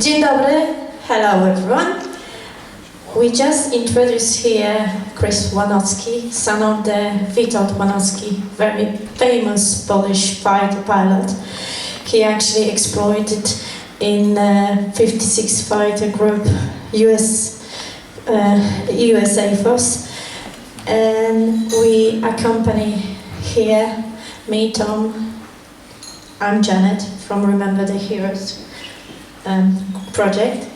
Dzień dobry. Hello everyone. We just introduced here Krys Lanowski, son of the Witold Lanowski, very famous Polish fighter pilot. He actually exploited in 56 Fighter Group USA Force, and we accompany here me, Tom. I'm Janet from Remeber the Heroes project.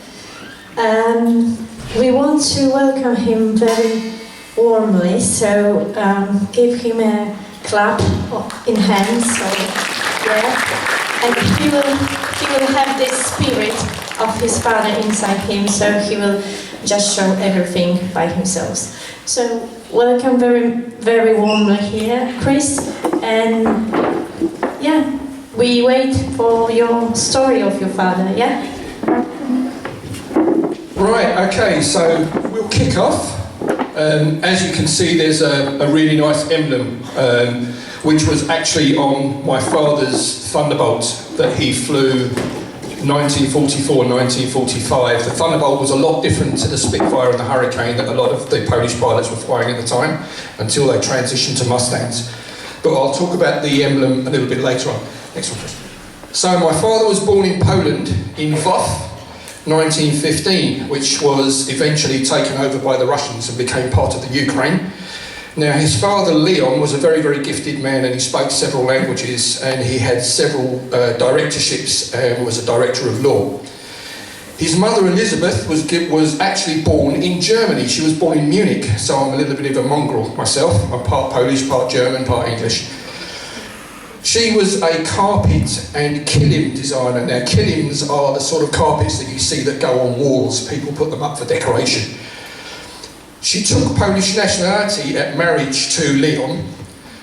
We want to welcome him very warmly, so give him a clap in hands. So, yeah. And he will have this spirit of his father inside him, so he will just show everything by himself. So welcome very warmly here, Krys, and yeah, we wait for your story of your father, yeah? Right, okay, so we'll kick off. As you can see, there's a really nice emblem, which was actually on my father's Thunderbolt that he flew 1944, 1945. The Thunderbolt was a lot different to the Spitfire and the Hurricane that a lot of the Polish pilots were flying at the time, until they transitioned to Mustangs. But I'll talk about the emblem a little bit later on. Next one, please. So my father was born in Poland, in Lwów, 1915, which was eventually taken over by the Russians and became part of the Ukraine. Now his father Leon was a very gifted man, and he spoke several languages, and he had several directorships and was a director of law. His mother Elizabeth was actually born in Germany. She was born in Munich, so I'm a little bit of a mongrel myself. I'm part Polish, part German, part English. She was a carpet and kilim designer. Now kilims are the sort of carpets that you see that go on walls. People put them up for decoration. She took Polish nationality at marriage to Leon,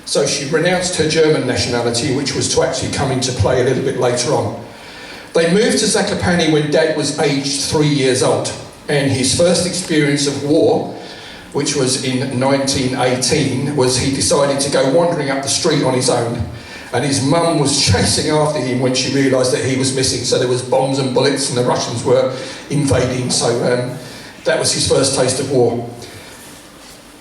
so she renounced her German nationality, which was to actually come into play a little bit later on. They moved to Zakopane when Dad was aged 3 years old, and his first experience of war, which was in 1918, was he decided to go wandering up the street on his own. And his mum was chasing after him when she realised that he was missing. So there was bombs and bullets and the Russians were invading. So that was his first taste of war.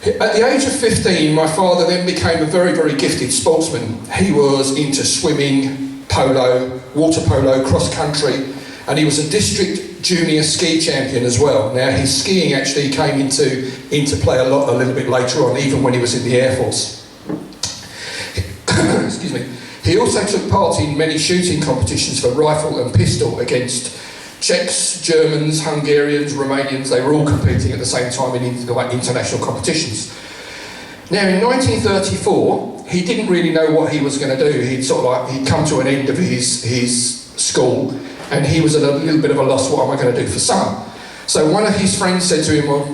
At the age of 15, my father then became a very gifted sportsman. He was into swimming, polo, water polo, cross country, and he was a district junior ski champion as well. Now his skiing actually came into play a little bit later on, even when he was in the Air Force. Excuse me. He also took part in many shooting competitions for rifle and pistol against Czechs, Germans, Hungarians, Romanians. They were all competing at the same time in international competitions. Now in 1934, he didn't really know what he was going to do. He'd come to an end of his school, and he was at a little bit of a loss. What am I going to do for summer? So one of his friends said to him, well,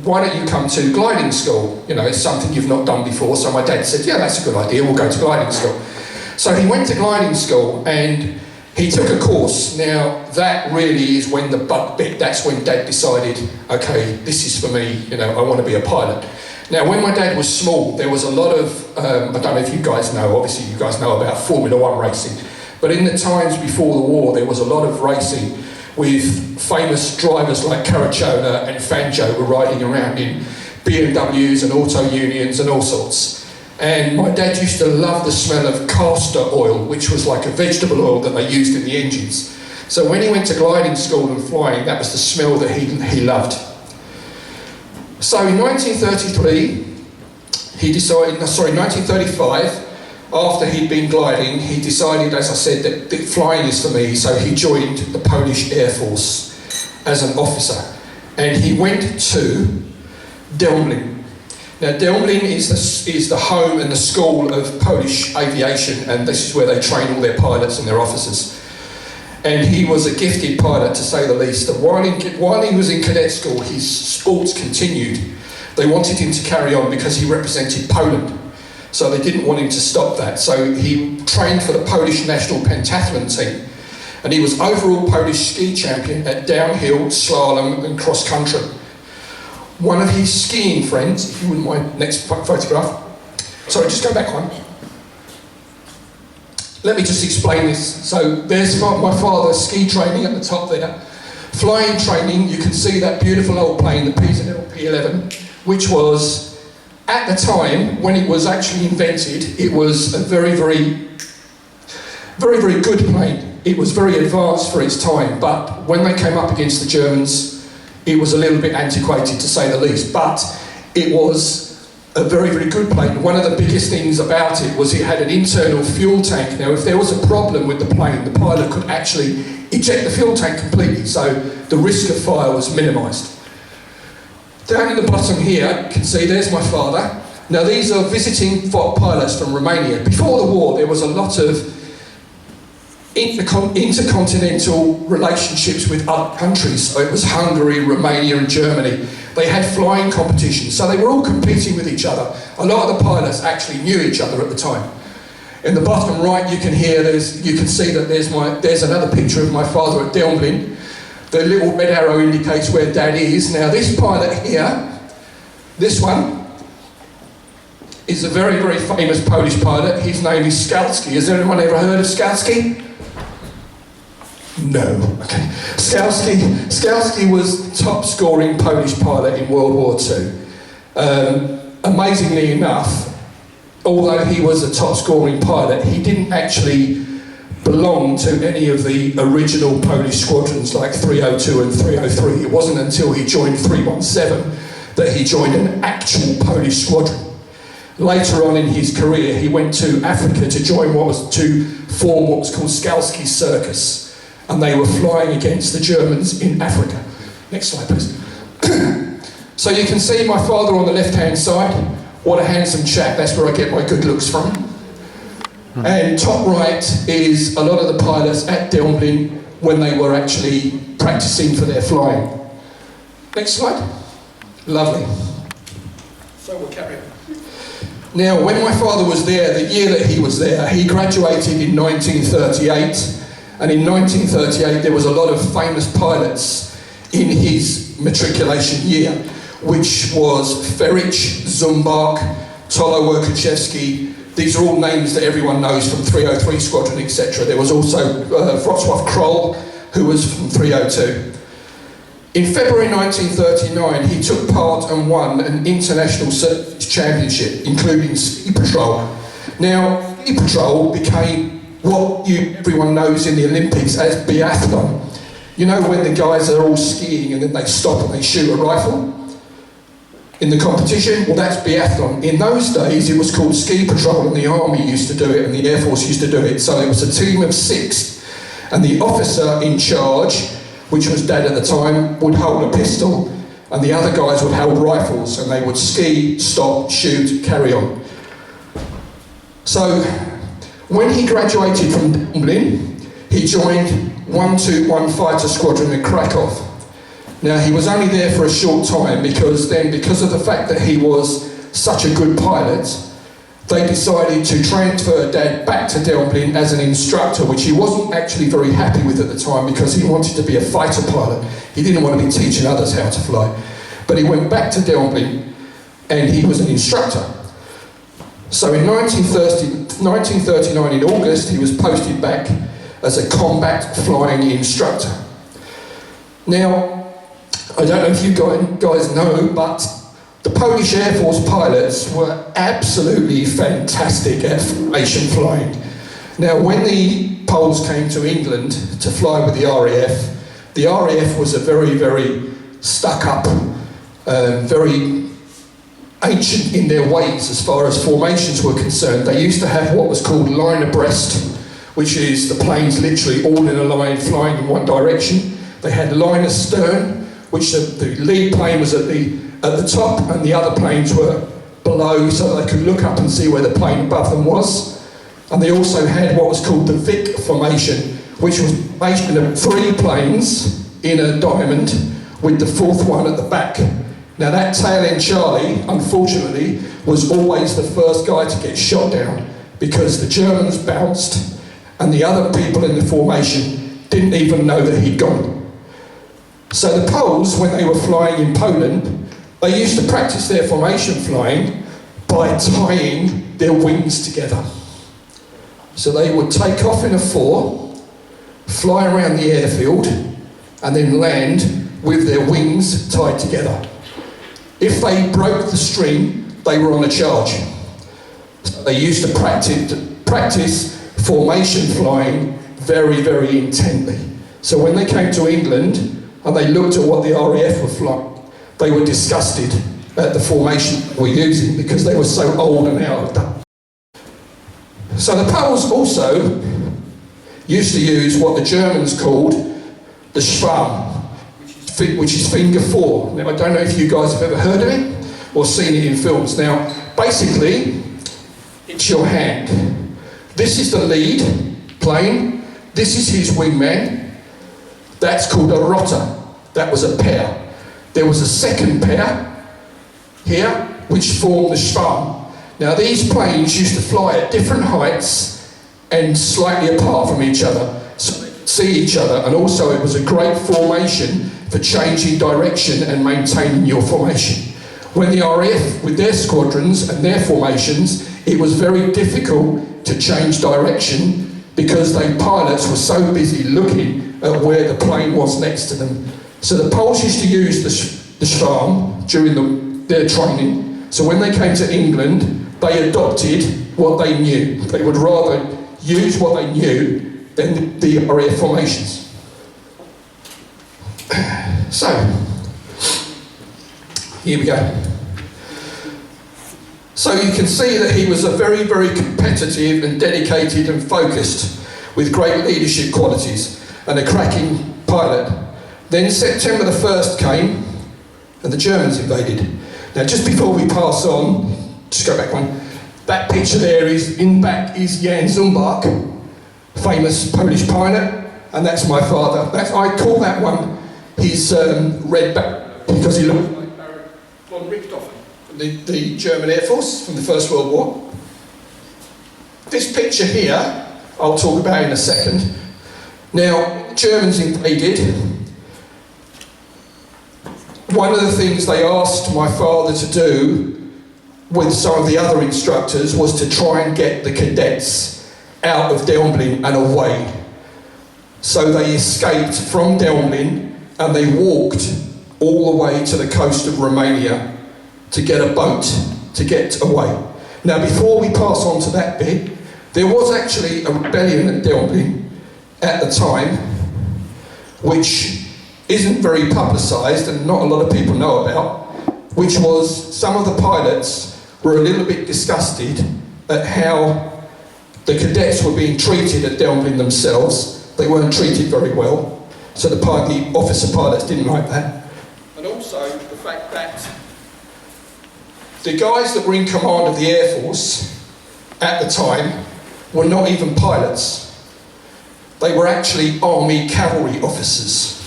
why don't you come to gliding school? You know, it's something you've not done before. So my dad said, yeah, that's a good idea, we'll go to gliding school. So he went to gliding school and he took a course. Now that really is when the bug bit. That's when Dad decided, okay, this is for me, you know, I want to be a pilot. Now when my dad was small, there was a lot of, I don't know if you guys know, obviously you guys know about Formula 1 racing, but in the times before the war, there was a lot of racing with famous drivers like Caracciolo and Fangio were riding around in BMWs and auto unions and all sorts. And my dad used to love the smell of castor oil, which was like a vegetable oil that they used in the engines. So when he went to gliding school and flying, that was the smell that he loved. So in 1935, after he'd been gliding, he decided, as I said, that flying is for me, so he joined the Polish Air Force as an officer. And he went to Dęblin. Now Dęblin is the home and the school of Polish aviation, and this is where they train all their pilots and their officers. And he was a gifted pilot, to say the least. And while he was in cadet school, his sports continued. They wanted him to carry on because he represented Poland. So they didn't want him to stop that. So he trained for the Polish national pentathlon team. And he was overall Polish ski champion at downhill, slalom and cross country. One of his skiing friends, if you wouldn't mind, next photograph. Sorry, just go back one. let me just explain this. So there's my father's ski training at the top there. Flying training, you can see that beautiful old plane, the P11, P11, which was, at the time, when it was actually invented, it was a very, very good plane. It was very advanced for its time, but when they came up against the Germans, it was a little bit antiquated, to say the least. But it was a very, very good plane. One of the biggest things about it was it had an internal fuel tank. Now, if there was a problem with the plane, the pilot could actually eject the fuel tank completely, so the risk of fire was minimised. Down in the bottom here, you can see there's my father. Now, these are visiting pilots from Romania. Before the war, there was a lot of intercontinental relationships with other countries. So it was Hungary, Romania and Germany. They had flying competitions, so they were all competing with each other. A lot of the pilots actually knew each other at the time. In the bottom right, you can see that there's another picture of my father at Dęblin. The little red arrow indicates where Dad is. Now, this pilot here, this one, is a very, very famous Polish pilot. His name is Szkołę. Has anyone ever heard of Szkołę? No. Okay. Szkołę was top-scoring Polish pilot in World War II. Amazingly enough, although he was a top-scoring pilot, he didn't actually belong to any of the original Polish squadrons like 302 and 303. It wasn't until he joined 317 that he joined an actual Polish squadron. Later on in his career, he went to Africa to form what was called Szkołę Circus, and they were flying against the Germans in Africa. Next slide, please. So you can see my father on the left-hand side. What a handsome chap, that's where I get my good looks from. And top right is a lot of the pilots at Dęblin when they were actually practicing for their flying. Next slide. Lovely. So we'll carry on. Now, when my father was there, the year that he was there, he graduated in 1938. And in 1938, there was a lot of famous pilots in his matriculation year, which was Ferich, Zumbach, Tolo Werkaczewski. These are all names that everyone knows from 303 Squadron, etc. There was also Wrocław Kroll, who was from 302. In February 1939, he took part and won an international championship, including ski patrol. Now, ski patrol became what everyone knows in the Olympics as biathlon. You know when the guys are all skiing and then they stop and they shoot a rifle in the competition? Well, that's biathlon. In those days, it was called ski patrol, and the army used to do it and the Air Force used to do it. So it was a team of 6, and the officer in charge, which was Dad at the time, would hold a pistol, and the other guys would hold rifles, and they would ski, stop, shoot, carry on. So when he graduated from Dęblin, he joined 121 Fighter Squadron in Krakow. Now, he was only there for a short time because of the fact that he was such a good pilot, they decided to transfer Dad back to Dęblin as an instructor, which he wasn't actually very happy with at the time because he wanted to be a fighter pilot. He didn't want to be teaching others how to fly. But he went back to Dęblin and he was an instructor. So in 1939 in August, he was posted back as a combat flying instructor. Now, I don't know if you guys know, but the Polish Air Force pilots were absolutely fantastic at formation flying. Now, when the Poles came to England to fly with the RAF was a very, very stuck-up, very ancient in their ways as far as formations were concerned. They used to have what was called line abreast, which is the planes literally all in a line flying in one direction. They had line astern, which the lead plane was at the top and the other planes were below so they could look up and see where the plane above them was. And they also had what was called the Vic formation, which was a formation of 3 planes in a diamond with the 4th one at the back. Now that tail end Charlie, unfortunately, was always the first guy to get shot down because the Germans bounced and the other people in the formation didn't even know that he'd gone. So the Poles, when they were flying in Poland, they used to practice their formation flying by tying their wings together. So they would take off in a four, fly around the airfield, and then land with their wings tied together. If they broke the string, they were on a charge. So they used to practice formation flying very, very intently. So when they came to England and they looked at what the RAF were flying, they were disgusted at the formation we're using because they were so old and out of date. So the Poles also used to use what the Germans called the Schwarm, which is finger four. Now, I don't know if you guys have ever heard of it or seen it in films. Now, basically, it's your hand. This is the lead plane. This is his wingman. That's called a rotor. That was a pair. There was a second pair here, which formed the Schwarm. Now, these planes used to fly at different heights and slightly apart from each other, so they could see each other, and also it was a great formation for changing direction and maintaining your formation. When the RAF, with their squadrons and their formations, it was very difficult to change direction because the pilots were so busy looking at where the plane was next to them. So the Poles used to use the Schwarm during their training. So when they came to England, they adopted what they knew. They would rather use what they knew than the RAF formations. So, here we go. So you can see that he was a very, very competitive and dedicated and focused, with great leadership qualities and a cracking pilot. Then September the 1st came and the Germans invaded. Now just before we pass on, just go back one, that picture there is, in back is Jan Zumbach, famous Polish pilot, and that's my father. I call that one his red back because he looked like Baron von Richthofen from the German Air Force from the First World War. This picture here, I'll talk about in a second. Now, Germans invaded. One of the things they asked my father to do with some of the other instructors was to try and get the cadets out of Dęblin and away. So they escaped from Dęblin and they walked all the way to the coast of Romania to get a boat to get away. Now, before we pass on to that bit, there was actually a rebellion at Dęblin at the time, which isn't very publicised and not a lot of people know about, which was some of the pilots were a little bit disgusted at how the cadets were being treated at Dęblin themselves. They weren't treated very well, so the officer pilots didn't like that. And also the fact that the guys that were in command of the Air Force at the time were not even pilots. They were actually army cavalry officers.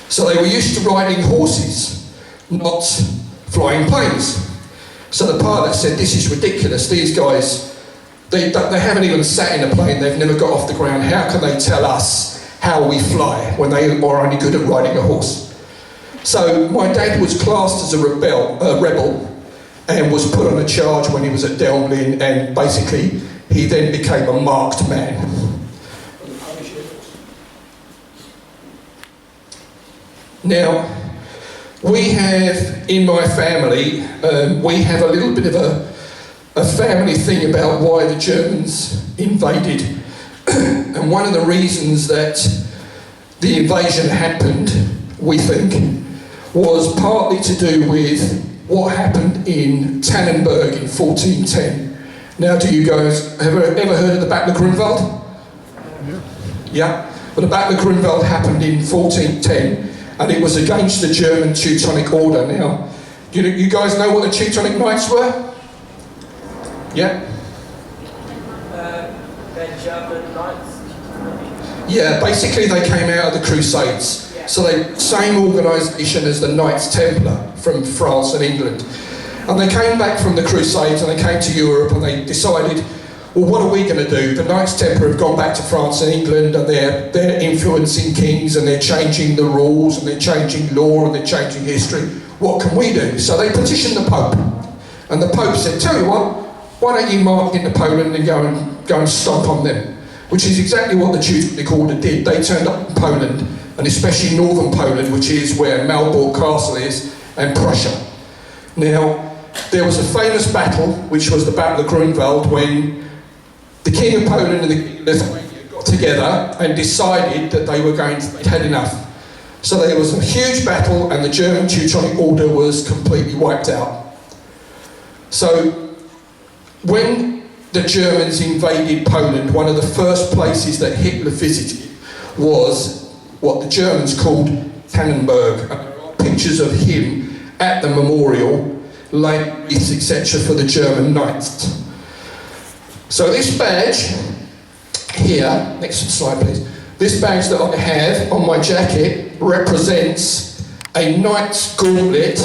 So they were used to riding horses, not flying planes. So the pilot said, this is ridiculous. These guys, they haven't even sat in a plane, they've never got off the ground. How can they tell us how we fly when they are only good at riding a horse? So my dad was classed as a rebel and was put on a charge when he was at Dęblin, and basically he then became a marked man. Now, we have, in my family, we have a little bit of a family thing about why the Germans invaded. And one of the reasons that the invasion happened, we think, was partly to do with what happened in Tannenberg in 1410. Now, do you guys ever heard of the Battle of Greenville? Yeah? Well, the Battle of Greenville happened in 1410, and it was against the German Cheetonic Order. Now, you guys know what the Cheetonic Knights were? Yeah? German Knights? Yeah, basically they came out of the Crusades. Yeah. So same organisation as the Knights Templar from France and England. And they came back from the Crusades and they came to Europe and they decided, well, what are we going to do? The Knights Templar have gone back to France and England and they're influencing kings and they're changing the rules and they're changing law and they're changing history. What can we do? So they petitioned the Pope. And the Pope said, tell you what, why don't you march into Poland and go and stomp on them? Which is exactly what the Cheetonic Order did. They turned up in Poland, and especially northern Poland, which is where Malbork Castle is, and Prussia. Now, there was a famous battle, which was the Battle of Greenville, when the King of Poland and the King of Lithuania got together and decided that they were going to, they'd had enough. So there was a huge battle, and the German Cheetonic Order was completely wiped out. So, when the Germans invaded Poland, one of the first places that Hitler visited was what the Germans called Tannenberg. And there are pictures of him at the memorial, laying wreaths, etc., for the German knights. So this badge here, next slide please, this badge that I have on my jacket represents a knight's gauntlet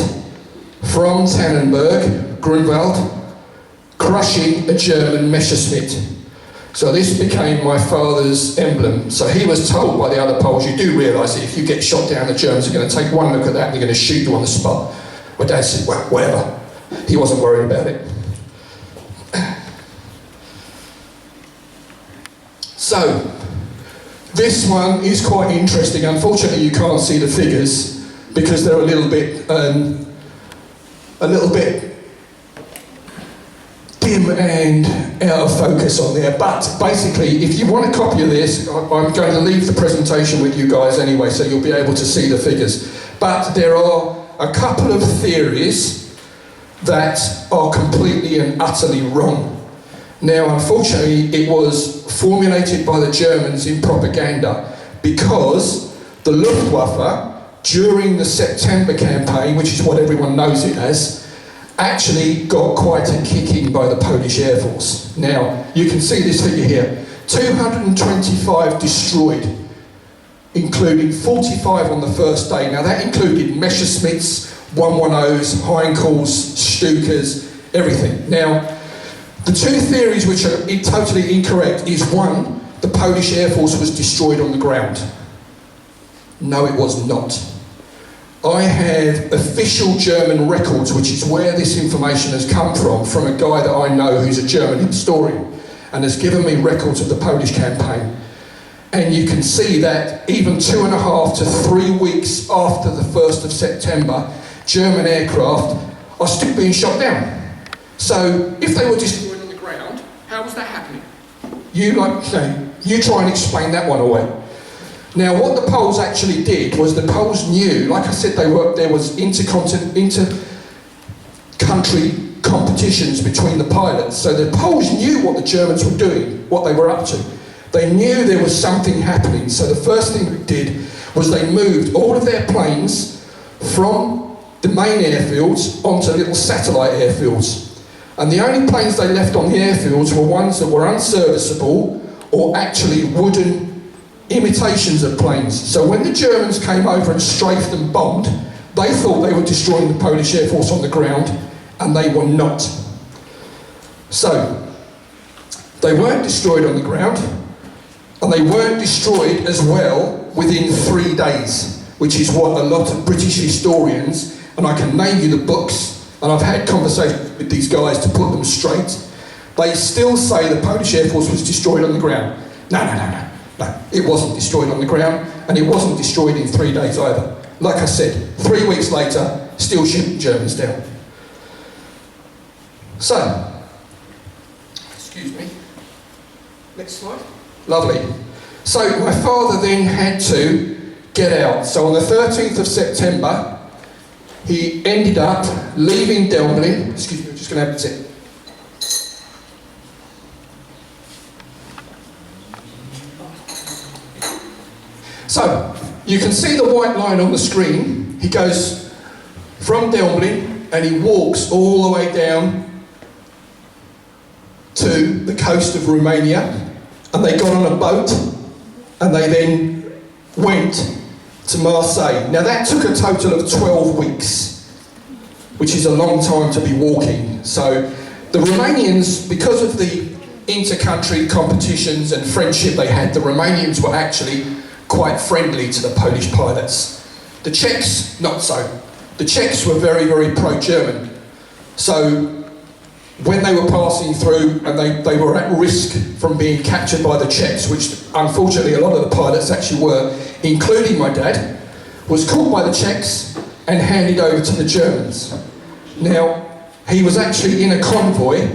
from Tannenberg, Grunwald, crushing a German Messerschmitt. So this became my father's emblem. So he was told by the other Poles, you do realise that if you get shot down, the Germans are going to take one look at that and they're going to shoot you on the spot. My dad said, well, whatever. He wasn't worried about it. So, this one is quite interesting. Unfortunately, you can't see the figures because they're a little bit dim and out of focus on there. But basically, if you want a copy of this, I'm going to leave the presentation with you guys anyway, so you'll be able to see the figures. But there are a couple of theories that are completely and utterly wrong. Now, unfortunately, it was formulated by the Germans in propaganda because the Luftwaffe, during the September campaign, which is what everyone knows it as, actually got quite a kicking by the Polish Air Force. Now, you can see this figure here. 225 destroyed, including 45 on the first day. Now, that included Messerschmitts, 110s, Heinkel's, Stukas, everything. Now, the two theories which are totally incorrect is one, the Polish Air Force was destroyed on the ground. No, it was not. I have official German records, which is where this information has come from a guy that I know who's a German historian and has given me records of the Polish campaign. And you can see that even 2.5 to 3 weeks after the 1st of September, German aircraft are still being shot down. So if they were destroyed on the ground, how was that happening? You try and explain that one away. Now, what the Poles actually did was the Poles knew, like I said, there was inter-country competitions between the pilots. So the Poles knew what the Germans were doing, what they were up to. They knew there was something happening. So the first thing they did was they moved all of their planes from the main airfields onto little satellite airfields. And the only planes they left on the airfields were ones that were unserviceable or actually wooden imitations of planes. So when the Germans came over and strafed and bombed, they thought they were destroying the Polish Air Force on the ground, and they were not. So, they weren't destroyed on the ground, and they weren't destroyed as well within 3 days, which is what a lot of British historians, and I can name you the books, and I've had conversations with these guys to put them straight, they still say the Polish Air Force was destroyed on the ground. No, it wasn't destroyed on the ground, and it wasn't destroyed in 3 days either. Like I said, 3 weeks later, still shooting Germans down. So, excuse me, next slide. Lovely. So my father then had to get out. So on the 13th of September, he ended up leaving Dęblin. Excuse me, I'm just going to have a sip. So, you can see the white line on the screen. He goes from Dęblin and he walks all the way down to the coast of Romania, and they got on a boat and they then went to Marseille. Now that took a total of 12 weeks, which is a long time to be walking. So the Romanians, because of the inter-country competitions and friendship they had, the Romanians were actually quite friendly to the Polish pilots. The Czechs, not so. The Czechs were very, very pro-German. So when they were passing through, and they were at risk from being captured by the Czechs, which unfortunately a lot of the pilots actually were, including my dad, was caught by the Czechs and handed over to the Germans. Now, he was actually in a convoy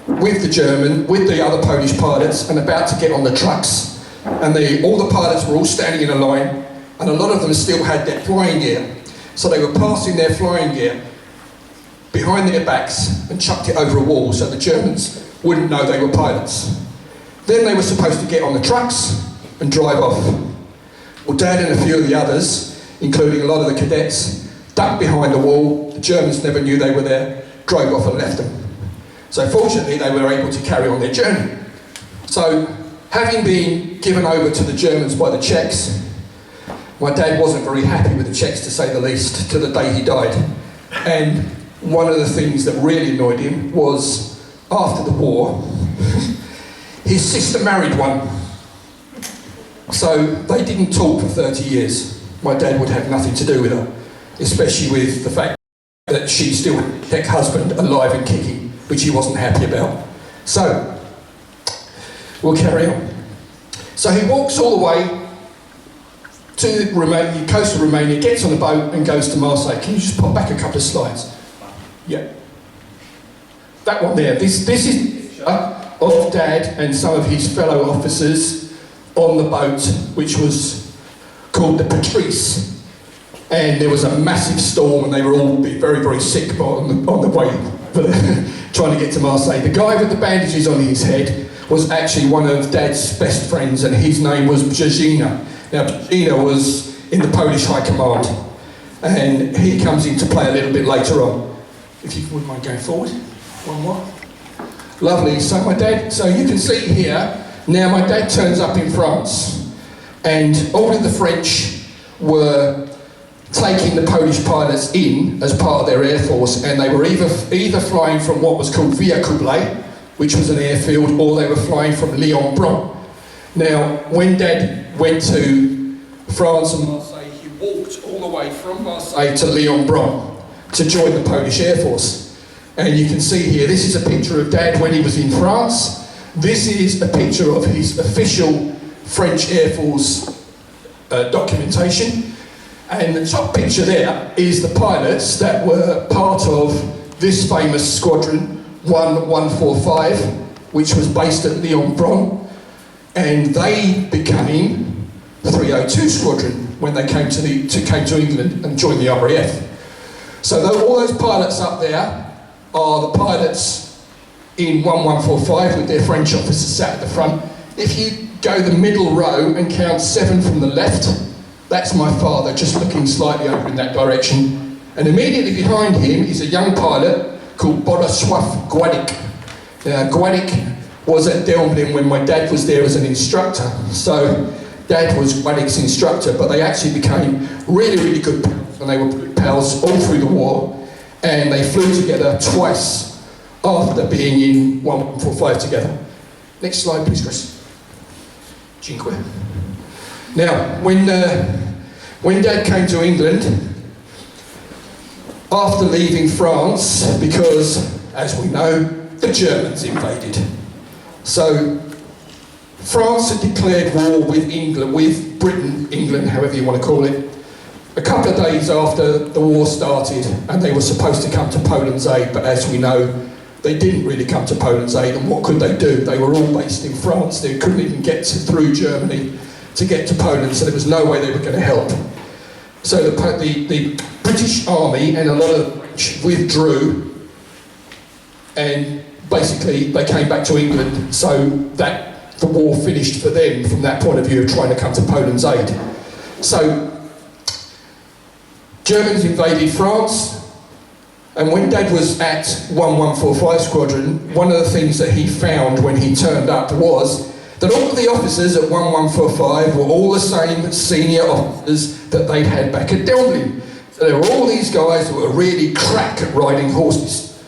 with the other Polish pilots, and about to get on the trucks, and all the pilots were all standing in a line, and a lot of them still had their flying gear. So they were passing their flying gear behind their backs and chucked it over a wall so the Germans wouldn't know they were pilots. Then they were supposed to get on the trucks and drive off. Well, Dad and a few of the others, including a lot of the cadets, ducked behind the wall. The Germans never knew they were there, drove off and left them. So fortunately they were able to carry on their journey. So having been given over to the Germans by the Czechs, my dad wasn't very happy with the Czechs, to say the least, to the day he died. And one of the things that really annoyed him was, after the war, his sister married one. So they didn't talk for 30 years. My dad would have nothing to do with her, especially with the fact that she still had a Czech husband alive and kicking, which he wasn't happy about. So, we'll carry on. So he walks all the way to the coast of Romania, gets on a boat and goes to Marseille. Can you just pop back a couple of slides? Yeah. That one there. This is a picture of Dad and some of his fellow officers on the boat, which was called the Patrice. And there was a massive storm and they were all very, very sick on the way trying to get to Marseille. The guy with the bandages on his head was actually one of Dad's best friends, and his name was Brzezina. Now, Brzezina was in the Polish High Command, and he comes into play a little bit later on. If you wouldn't mind going forward, one more. Lovely. So you can see here, now my dad turns up in France, and all of the French were taking the Polish pilots in as part of their air force, and they were either flying from what was called Villacoublay, which was an airfield, or they were flying from Lyon-Bron. Now, when Dad went to France and Marseille, he walked all the way from Marseille to Lyon-Bron to join the Polish Air Force. And you can see here, this is a picture of Dad when he was in France. This is a picture of his official French Air Force documentation. And the top picture there is the pilots that were part of this famous squadron, 1145, which was based at Lyon-Bron. And they became the 302 Squadron when they came to England and joined the RAF. So all those pilots up there are the pilots in 1145 with their French officers sat at the front. If you go the middle row and count 7 from the left, that's my father just looking slightly over in that direction. And immediately behind him is a young pilot called Bolesław Gładik. Now, Gładik was at Dęblin when my dad was there as an instructor. So Dad was Gładik's instructor, but they actually became really, really good pals, and they were good pals all through the war. And they flew together twice after being in 1145 together. Next slide, please, Krys. Dziękuję. Now, when Dad came to England, after leaving France, because, as we know, the Germans invaded. So, France had declared war with England, with Britain, England, however you want to call it, a couple of days after the war started, and they were supposed to come to Poland's aid, but as we know, they didn't really come to Poland's aid, and what could they do? They were all based in France. They couldn't even get through Germany to get to Poland, so there was no way they were going to help. So the British Army and a lot of the French withdrew, and basically they came back to England, so that the war finished for them from that point of view of trying to come to Poland's aid. So Germans invaded France, and when Dad was at 1145 Squadron, one of the things that he found when he turned up was that all of the officers at 1145 were all the same senior officers that they'd had back at Dęblin. So there were all these guys who were really crack at riding horses.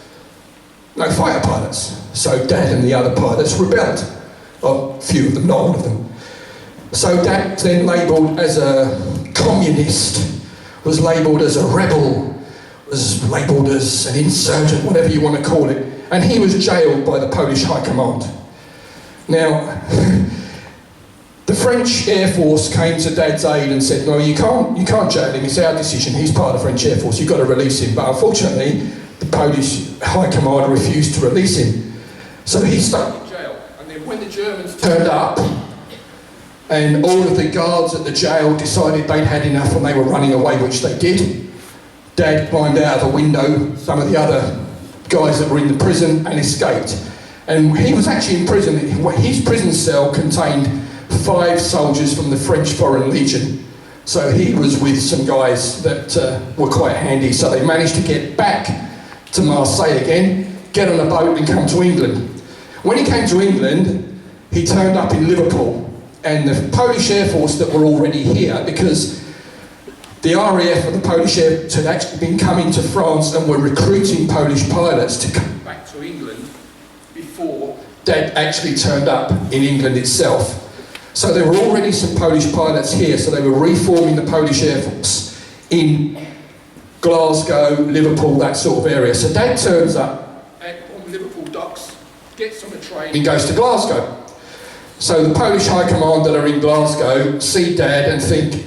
No fighter pilots. So Dad and the other pilots rebelled. Well, a few of them, not all of them. So Dad was then labelled as a communist, was labelled as a rebel, was labelled as an insurgent, whatever you want to call it. and he was jailed by the Polish High Command. Now, the French Air Force came to Dad's aid and said, no, you can't jail him, it's our decision, he's part of the French Air Force, you've got to release him. But unfortunately, the Polish High Command refused to release him. So he stayed in jail. And then when the Germans turned up, and all of the guards at the jail decided they'd had enough and they were running away, which they did, Dad climbed out of a window, some of the other guys that were in the prison, and escaped. And he was actually in prison. His prison cell contained 5 soldiers from the French Foreign Legion. So he was with some guys that were quite handy. So they managed to get back to Marseille again, get on a boat and come to England. When he came to England, he turned up in Liverpool. And the Polish Air Force that were already here, because the RAF and the Polish Air Force had actually been coming to France and were recruiting Polish pilots to come back to England before Dad actually turned up in England itself. So there were already some Polish pilots here, so they were reforming the Polish Air Force in Glasgow, Liverpool, that sort of area. So Dad turns up on Liverpool docks, gets on a train and goes to Glasgow. So the Polish High Command that are in Glasgow see Dad and think,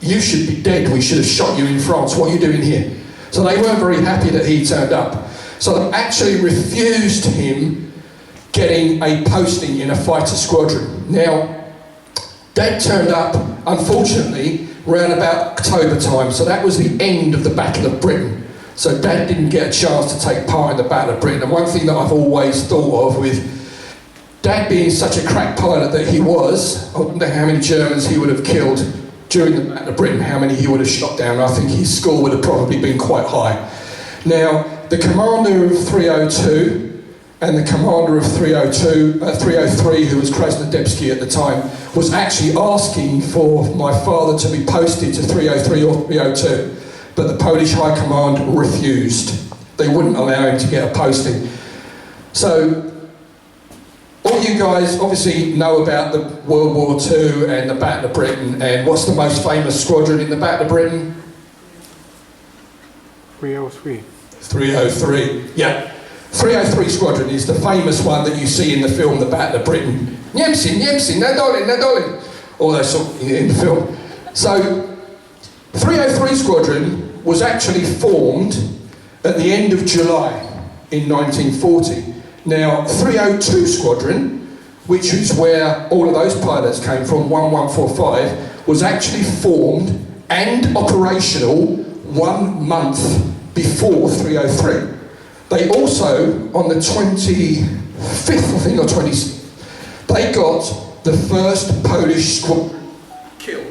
you should be dead, we should have shot you in France, what are you doing here? So they weren't very happy that he turned up. So they actually refused him getting a posting in a fighter squadron. Now, Dad turned up, unfortunately, around about October time, so that was the end of the Battle of Britain. So Dad didn't get a chance to take part in the Battle of Britain. And one thing that I've always thought of with Dad being such a crack pilot that he was, I wonder how many Germans he would have killed during the Battle of Britain, how many he would have shot down. I think his score would have probably been quite high. Now, the commander of 302 and the commander of 303, who was Krys Lanowski at the time, was actually asking for my father to be posted to 303 or 302, but the Polish High Command refused. They wouldn't allow him to get a posting. So, all you guys obviously know about the World War II and the Battle of Britain, and what's the most famous squadron in the Battle of Britain? 303. 303, yeah. 303 Squadron is the famous one that you see in the film The Battle of Britain. Niemcy, Nadolin, all those sort in the film. So, 303 Squadron was actually formed at the end of July in 1940. Now, 302 Squadron, which is where all of those pilots came from, 1145, was actually formed and operational 1 month before 303. They also, on the 25th, I think, or 26th, they got the first Polish squadron kill.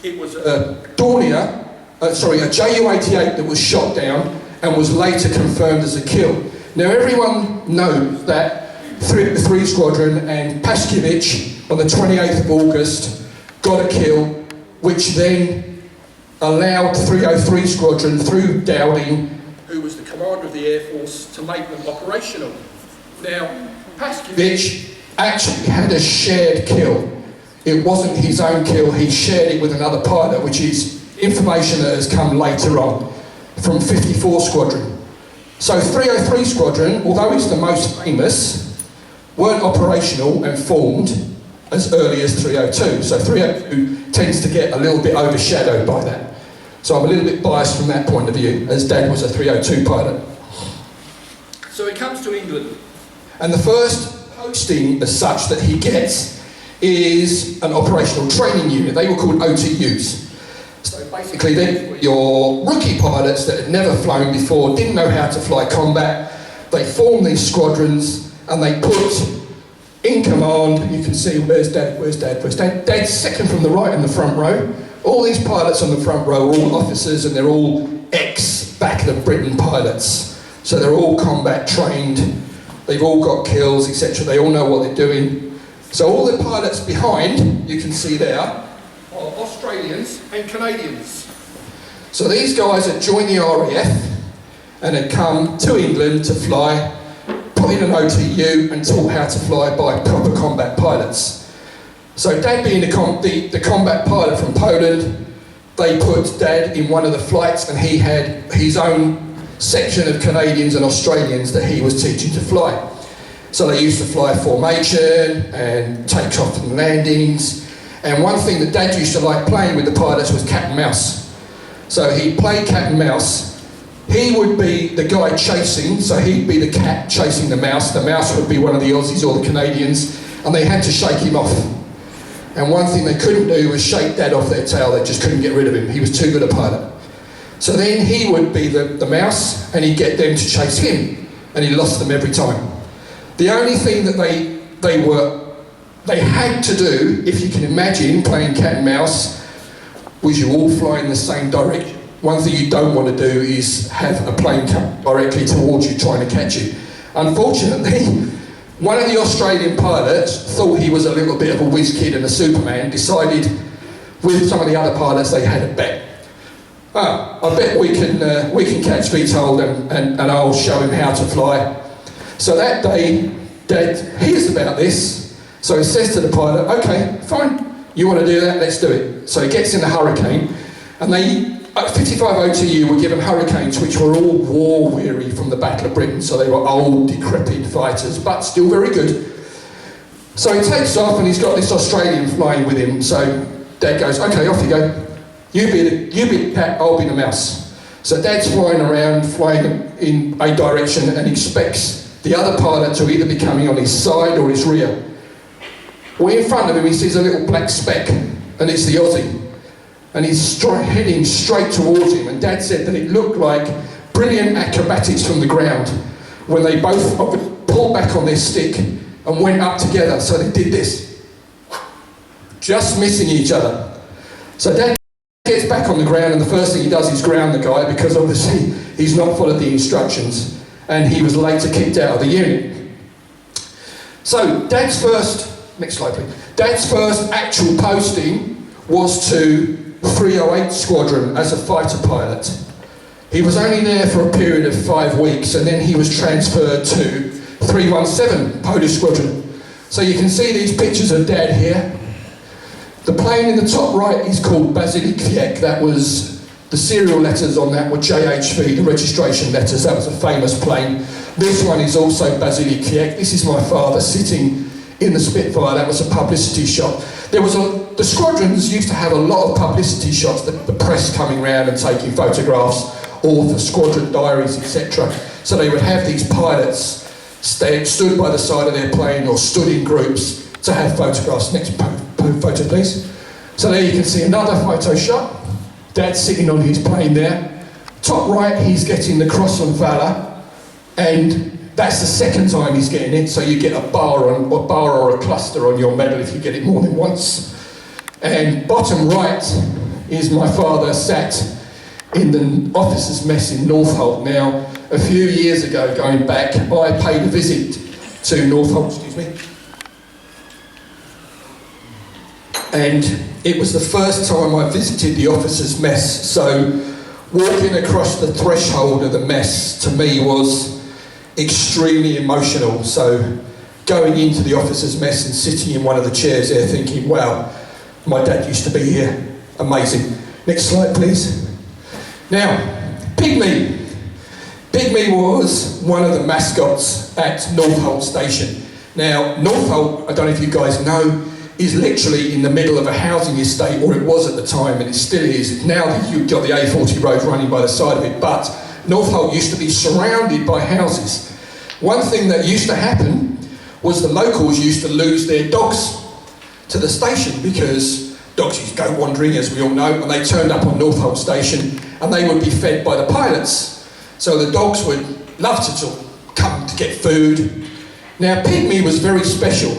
It was a Dornier, a Ju-88 that was shot down and was later confirmed as a kill. Now everyone knows that 3 Squadron and Paskiewicz on the 28th of August got a kill, which then allowed 303 Squadron through Dęblin, who was the commander of the Air Force, to make them operational. Now, Paskiewicz actually had a shared kill. It wasn't his own kill, he shared it with another pilot, which is information that has come later on from 54 Squadron. So 303 Squadron, although it's the most famous, weren't operational and formed as early as 302. So 302 tends to get a little bit overshadowed by that. So I'm a little bit biased from that point of view, as Dad was a 302 pilot. So he comes to England, and the first posting as such that he gets is an operational training unit. They were called OTUs. So basically they were your rookie pilots that had never flown before, didn't know how to fly combat. They formed these squadrons and they put in command, you can see, where's Dad? Dad's second from the right in the front row. All these pilots on the front row are all officers, and they're all ex-Battle of Britain pilots. So they're all combat trained, they've all got kills, etc. They all know what they're doing. So all the pilots behind, you can see there, are Australians and Canadians. So these guys had joined the RAF and had come to England to fly, put in an OTU and taught how to fly by proper combat pilots. So Dad being the combat pilot from Poland, they put Dad in one of the flights, and he had his own section of Canadians and Australians that he was teaching to fly. So they used to fly formation and take off and landings. And one thing that Dad used to like playing with the pilots was cat and mouse. So he'd play cat and mouse. He would be the guy chasing, so he'd be the cat chasing the mouse. The mouse would be one of the Aussies or the Canadians, and they had to shake him off. And one thing they couldn't do was shake Dad off their tail. They just couldn't get rid of him. He was too good a pilot. So then he would be the mouse, and he'd get them to chase him, and he lost them every time. The only thing that they had to do, if you can imagine playing cat and mouse, was you all fly in the same direction. One thing you don't want to do is have a plane come directly towards you trying to catch you. Unfortunately, one of the Australian pilots thought he was a little bit of a whiz kid and a Superman, decided with some of the other pilots they had a bet. I bet we can catch Witold and I'll show him how to fly. So that day, Dad hears about this, so he says to the pilot, okay, fine, you want to do that, let's do it. So he gets in the Hurricane, and they, 55 OTU were given Hurricanes which were all war-weary from the Battle of Britain, so they were old, decrepit fighters, but still very good. So he takes off and he's got this Australian flying with him, so Dad goes, okay, off you go. You be the cat, I'll be the mouse. So Dad's flying around, flying in a direction, and expects the other pilot to either be coming on his side or his rear. Well, in front of him he sees a little black speck, and it's the Aussie. And he's heading straight towards him, and Dad said that it looked like brilliant acrobatics from the ground when they both pulled back on their stick and went up together. So they did this, just missing each other. So Dad gets back on the ground, and the first thing he does is ground the guy, because obviously he's not followed the instructions, and he was later kicked out of the unit. So Dad's first, next slide please, Dad's first actual posting was to 308 Squadron as a fighter pilot. He was only there for a period of 5 weeks, and then he was transferred to 317 Polish Squadron. So you can see these pictures of Dad here. The plane in the top right is called Bazilkiek. That was, the serial letters on that were JHV, the registration letters. That was a famous plane. This one is also Bazilkiek. This is my father sitting in the Spitfire. That was a publicity shot. The squadrons used to have a lot of publicity shots, the press coming around and taking photographs, or the squadron diaries, etc. So they would have these pilots stood by the side of their plane or stood in groups to have photographs. Next photo, please. So there you can see another photo shot. Dad's sitting on his plane there. Top right, he's getting the Cross on Valour, and that's the second time he's getting it, so you get a bar or a cluster on your medal if you get it more than once. And bottom right is my father sat in the officers' mess in Northolt. Now, a few years ago, going back, I paid a visit to Northolt, and it was the first time I visited the officers' mess, so walking across the threshold of the mess to me was extremely emotional. So going into the officers' mess and sitting in one of the chairs there thinking, wow, my dad used to be here, amazing. Next slide please. Now, Pygmy. Pygmy was one of the mascots at Northolt Station. Now, Northolt, I don't know if you guys know, is literally in the middle of a housing estate, or it was at the time, and it still is. Now that you've got the A40 road running by the side of it, but Northolt used to be surrounded by houses. One thing that used to happen was the locals used to lose their dogs to the station, because dogs used to go wandering, as we all know, and they turned up on Northolt Station and they would be fed by the pilots. So the dogs would love to come to get food. Now Pygmy was very special.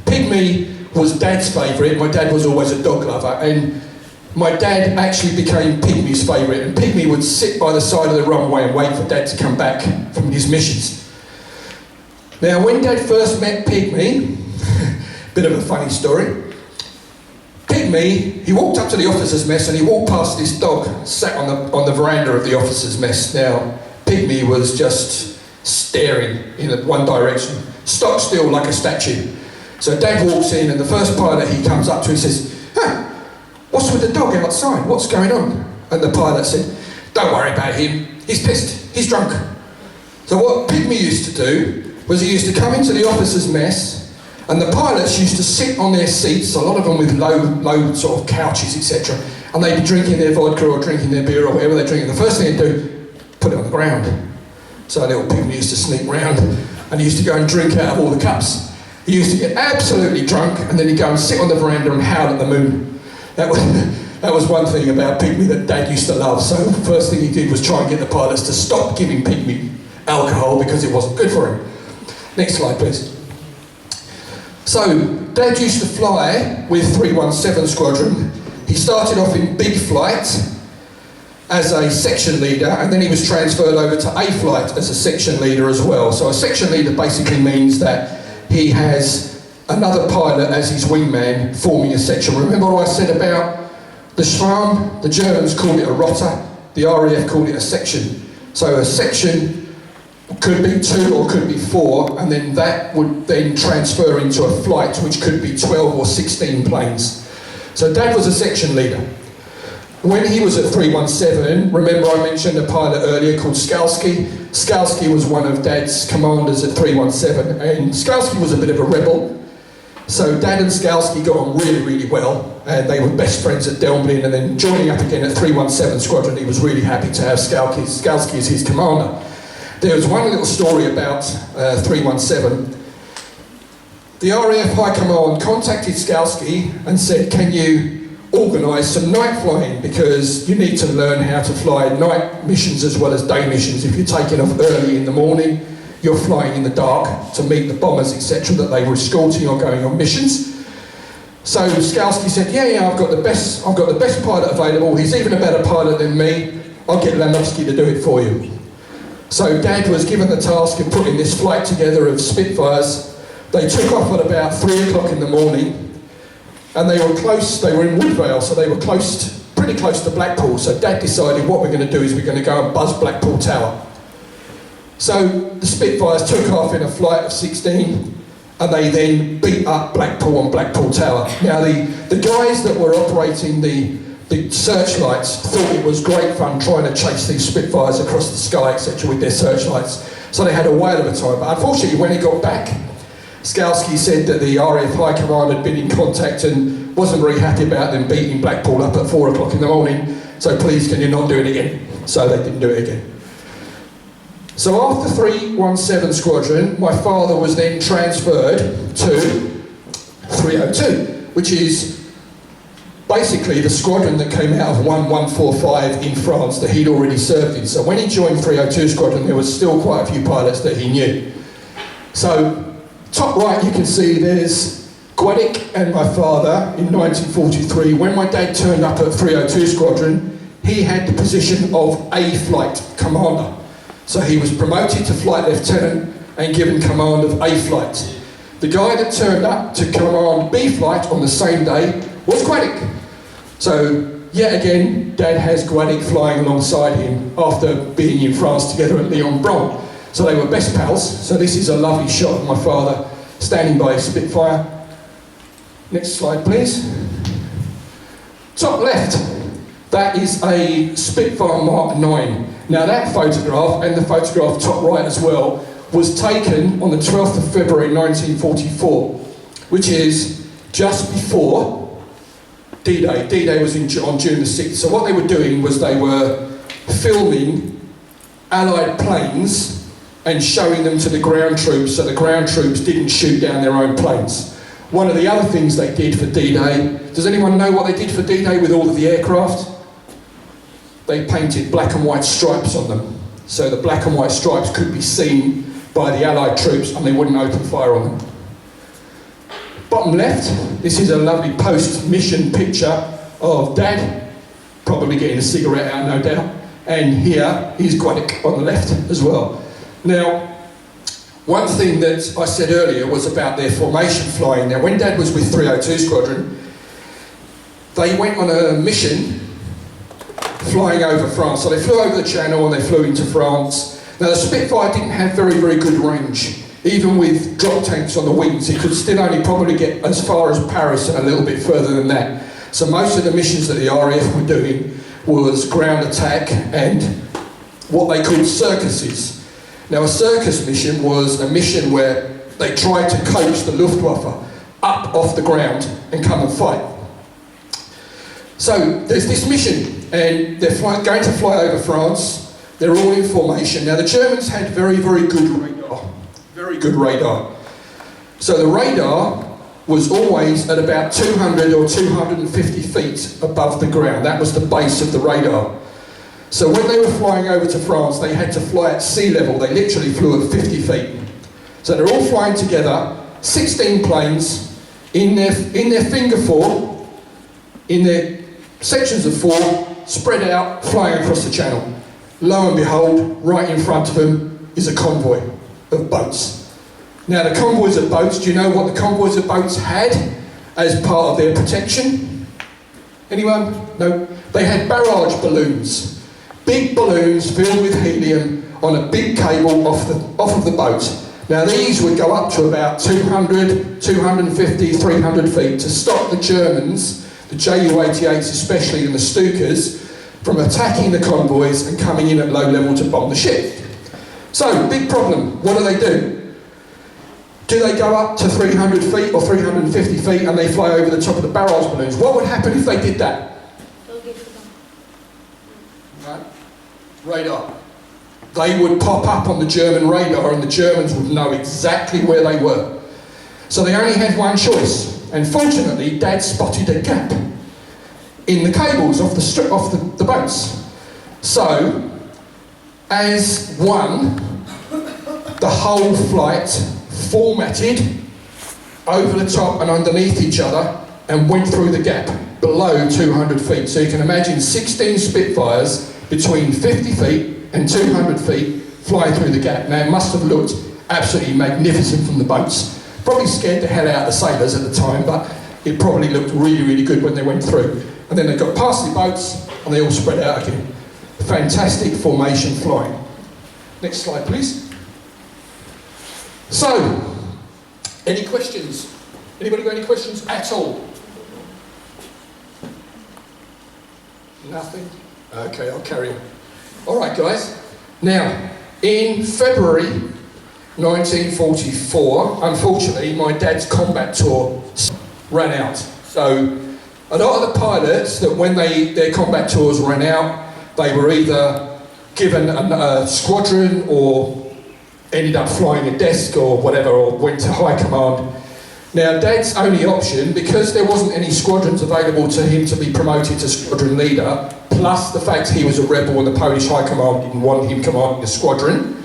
Pygmy was Dad's favourite. My dad was always a dog lover, and my dad actually became Pygmy's favourite, and Pygmy would sit by the side of the runway and wait for Dad to come back from his missions. Now when Dad first met Pygmy, bit of a funny story, Pygmy, he walked up to the officers' mess and he walked past this dog sat on the veranda of the officers' mess. Now Pygmy was just staring in one direction, stock still like a statue. So Dad walks in, and the first pilot he comes up to, he says, "Hey, what's with the dog outside? What's going on?" And the pilot said, "Don't worry about him. He's pissed. he's drunk. So what Pygmy used to do was he used to come into the officers' mess, and the pilots used to sit on their seats, a lot of them with low sort of couches, etc. And they'd be drinking their vodka or drinking their beer or whatever they're drinking. The first thing they'd do, put it on the ground. So little Pygmy used to sneak round, and he used to go and drink out of all the cups. He used to get absolutely drunk, and then he'd go and sit on the veranda and howl at the moon. That was one thing about Pygmy that Dad used to love. So the first thing he did was try and get the pilots to stop giving Pygmy alcohol because it wasn't good for him. Next slide, please. So Dad used to fly with 317 Squadron. He started off in big flight as a section leader, and then he was transferred over to A flight as a section leader as well. So a section leader basically means that he has another pilot as his wingman forming a section. Remember what I said about the Schwarm? The Germans called it a rotor, the RAF called it a section. So a section could be 2 or could be 4, and then that would then transfer into a flight which could be 12 or 16 planes. So Dad was a section leader. When he was at 317, remember I mentioned a pilot earlier called Skalski. Skalski was one of Dad's commanders at 317, and Skalski was a bit of a rebel. So Dad and Skalski got on really, really well, and they were best friends at Dęblin, and then joining up again at 317 Squadron, he was really happy to have Skalski as his commander. There was one little story about 317. The RAF High Command contacted Skalski and said, can you organise some night flying, because you need to learn how to fly night missions as well as day missions. If you're taking off early in the morning, you're flying in the dark to meet the bombers, etc., that they were escorting or going on missions. So Skalski said, yeah, I've got the best pilot available. He's even a better pilot than me. I'll get Lanowski to do it for you. So Dad was given the task of putting this flight together of Spitfires. They took off at about 3 o'clock in the morning, and they were in Woodvale, so they were pretty close to Blackpool. So Dad decided what we're going to do is we're going to go and buzz Blackpool Tower. So the Spitfires took off in a flight of 16, and they then beat up Blackpool on Blackpool Tower. Now the guys that were operating the searchlights thought it was great fun trying to chase these Spitfires across the sky, etc., with their searchlights. So they had a whale of a time. But unfortunately, when he got back, Skalski said that the RAF High Command had been in contact and wasn't very happy about them beating Blackpool up at 4 o'clock in the morning, so please can you not do it again? So they didn't do it again. So after 317 Squadron, my father was then transferred to 302, which is basically the squadron that came out of 1145 in France that he'd already served in. So when he joined 302 Squadron, there was still quite a few pilots that he knew. So top right you can see there's Gwedik and my father in 1943. When my dad turned up at 302 Squadron, he had the position of A flight commander. So he was promoted to flight lieutenant and given command of A flight. The guy that turned up to command B flight on the same day was Gwedik. So yet again, Dad has Gwedik flying alongside him after being in France together at Lyon-Bron. So they were best pals. So this is a lovely shot of my father standing by a Spitfire. Next slide, please. Top left, that is a Spitfire Mark 9. Now that photograph, and the photograph top right as well, was taken on the 12th of February 1944, which is just before D-Day. D-Day was on June the 6th. So what they were doing was they were filming Allied planes and showing them to the ground troops so the ground troops didn't shoot down their own planes. One of the other things they did for D-Day, does anyone know what they did for D-Day with all of the aircraft? They painted black and white stripes on them. So the black and white stripes could be seen by the Allied troops and they wouldn't open fire on them. Bottom left, this is a lovely post-mission picture of Dad, probably getting a cigarette out, no doubt. And here is Gwedik on the left as well. Now, one thing that I said earlier was about their formation flying. Now, when Dad was with 302 Squadron, they went on a mission flying over France. So they flew over the Channel and they flew into France. Now, the Spitfire didn't have very, very good range. Even with drop tanks on the wings, it could still only probably get as far as Paris and a little bit further than that. So most of the missions that the RAF were doing was ground attack and what they called circuses. Now a circus mission was a mission where they tried to coax the Luftwaffe up off the ground and come and fight. So there's this mission, and they're going to fly over France. They're all in formation. Now the Germans had very, very good radar. Very good radar. So the radar was always at about 200 or 250 feet above the ground. That was the base of the radar. So when they were flying over to France, they had to fly at sea level. They literally flew at 50 feet. So they're all flying together, 16 planes, in their finger four, in their sections of four, spread out, flying across the channel. Lo and behold, right in front of them is a convoy of boats. Now the convoys of boats, do you know what the convoys of boats had as part of their protection? Anyone? No? They had barrage balloons. Big balloons filled with helium on a big cable off of the boat. Now these would go up to about 200, 250, 300 feet to stop the Germans, the Ju-88s especially and the Stukas, from attacking the convoys and coming in at low level to bomb the ship. So, big problem. What do? Do they go up to 300 feet or 350 feet and they fly over the top of the barrage balloons? What would happen if they did that? Right. Radar. They would pop up on the German radar and the Germans would know exactly where they were. So they only had one choice. And fortunately, Dad spotted a gap in the cables off the boats. So, as one, the whole flight formatted over the top and underneath each other and went through the gap below 200 feet. So you can imagine 16 Spitfires between 50 feet and 200 feet flying through the gap. Now it must have looked absolutely magnificent from the boats. Probably scared the hell out of the sailors at the time, but it probably looked really, really good when they went through. And then they got past the boats and they all spread out again. Fantastic formation flying. Next slide, please. So, any questions? Anybody got any questions at all? Nothing? Okay, I'll carry on. All right, guys. Now, in February 1944, unfortunately, my dad's combat tour ran out. So, a lot of the pilots that when their combat tours ran out, they were either given a squadron or ended up flying a desk or whatever, or went to high command. Now, Dad's only option, because there wasn't any squadrons available to him to be promoted to squadron leader, plus the fact he was a rebel and the Polish high command didn't want him commanding a squadron,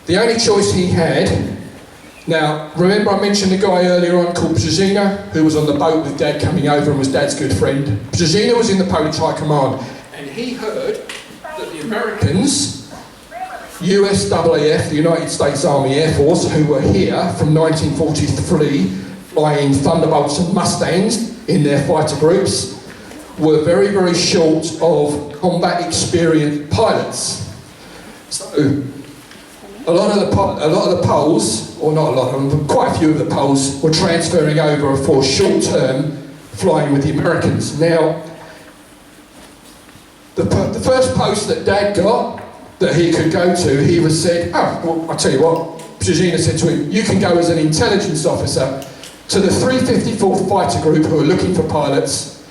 the only choice he had. Now, remember I mentioned a guy earlier on called Brzezinski, who was on the boat with Dad coming over and was Dad's good friend. Brzezinski was in the Polish high command, and he heard that the Americans, USAAF, the United States Army Air Force, who were here from 1943 flying Thunderbolts and Mustangs in their fighter groups, were very, very short of combat experienced pilots. So a lot of the Poles, or not a lot of them, but quite a few of the Poles were transferring over for short-term flying with the Americans. Now, the first post that Dad got that he could go to, he was said, oh, well, I'll tell you what, Brzezinski said to him, you can go as an intelligence officer to the 354th Fighter Group who are looking for pilots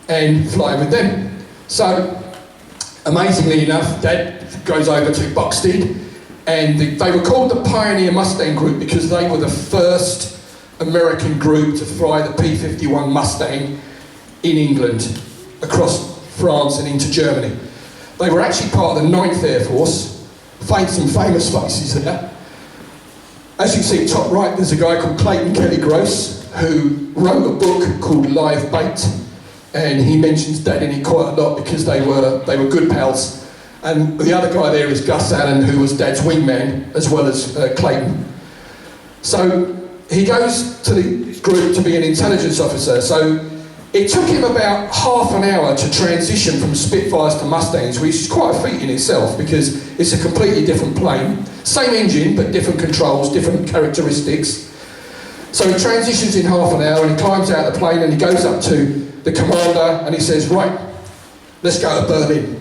and fly with them. So, amazingly enough, Dad goes over to Buxted, and they were called the Pioneer Mustang Group because they were the first American group to fly the P-51 Mustang in England, across France and into Germany. They were actually part of the 9th Air Force. Some famous faces there. As you see top right, there's a guy called Clayton Kelly Gross who wrote a book called Live Bait, and he mentions Dad in it quite a lot because they were good pals. And the other guy there is Gus Allen, who was Dad's wingman, as well as Clayton. So he goes to the group to be an intelligence officer. So it took him about half an hour to transition from Spitfires to Mustangs, which is quite a feat in itself because it's a completely different plane. Same engine, but different controls, different characteristics. So he transitions in half an hour and he climbs out of the plane and he goes up to the commander and he says, right, let's go to Berlin.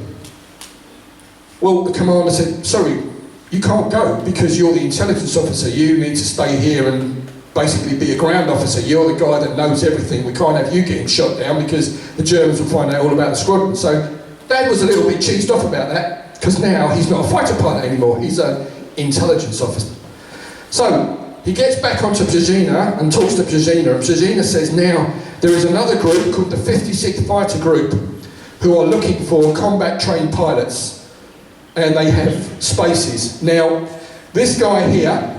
Well, the commander said, sorry, you can't go because you're the intelligence officer. You need to stay here and basically be a ground officer. You're the guy that knows everything. We can't have you getting shot down because the Germans will find out all about the squadron. So Dad was a little bit cheesed off about that because now he's not a fighter pilot anymore. He's an intelligence officer. So he gets back onto Brzezina and talks to Brzezina, and Brzezina says, now there is another group called the 56th Fighter Group who are looking for combat trained pilots, and they have spaces. Now, this guy here,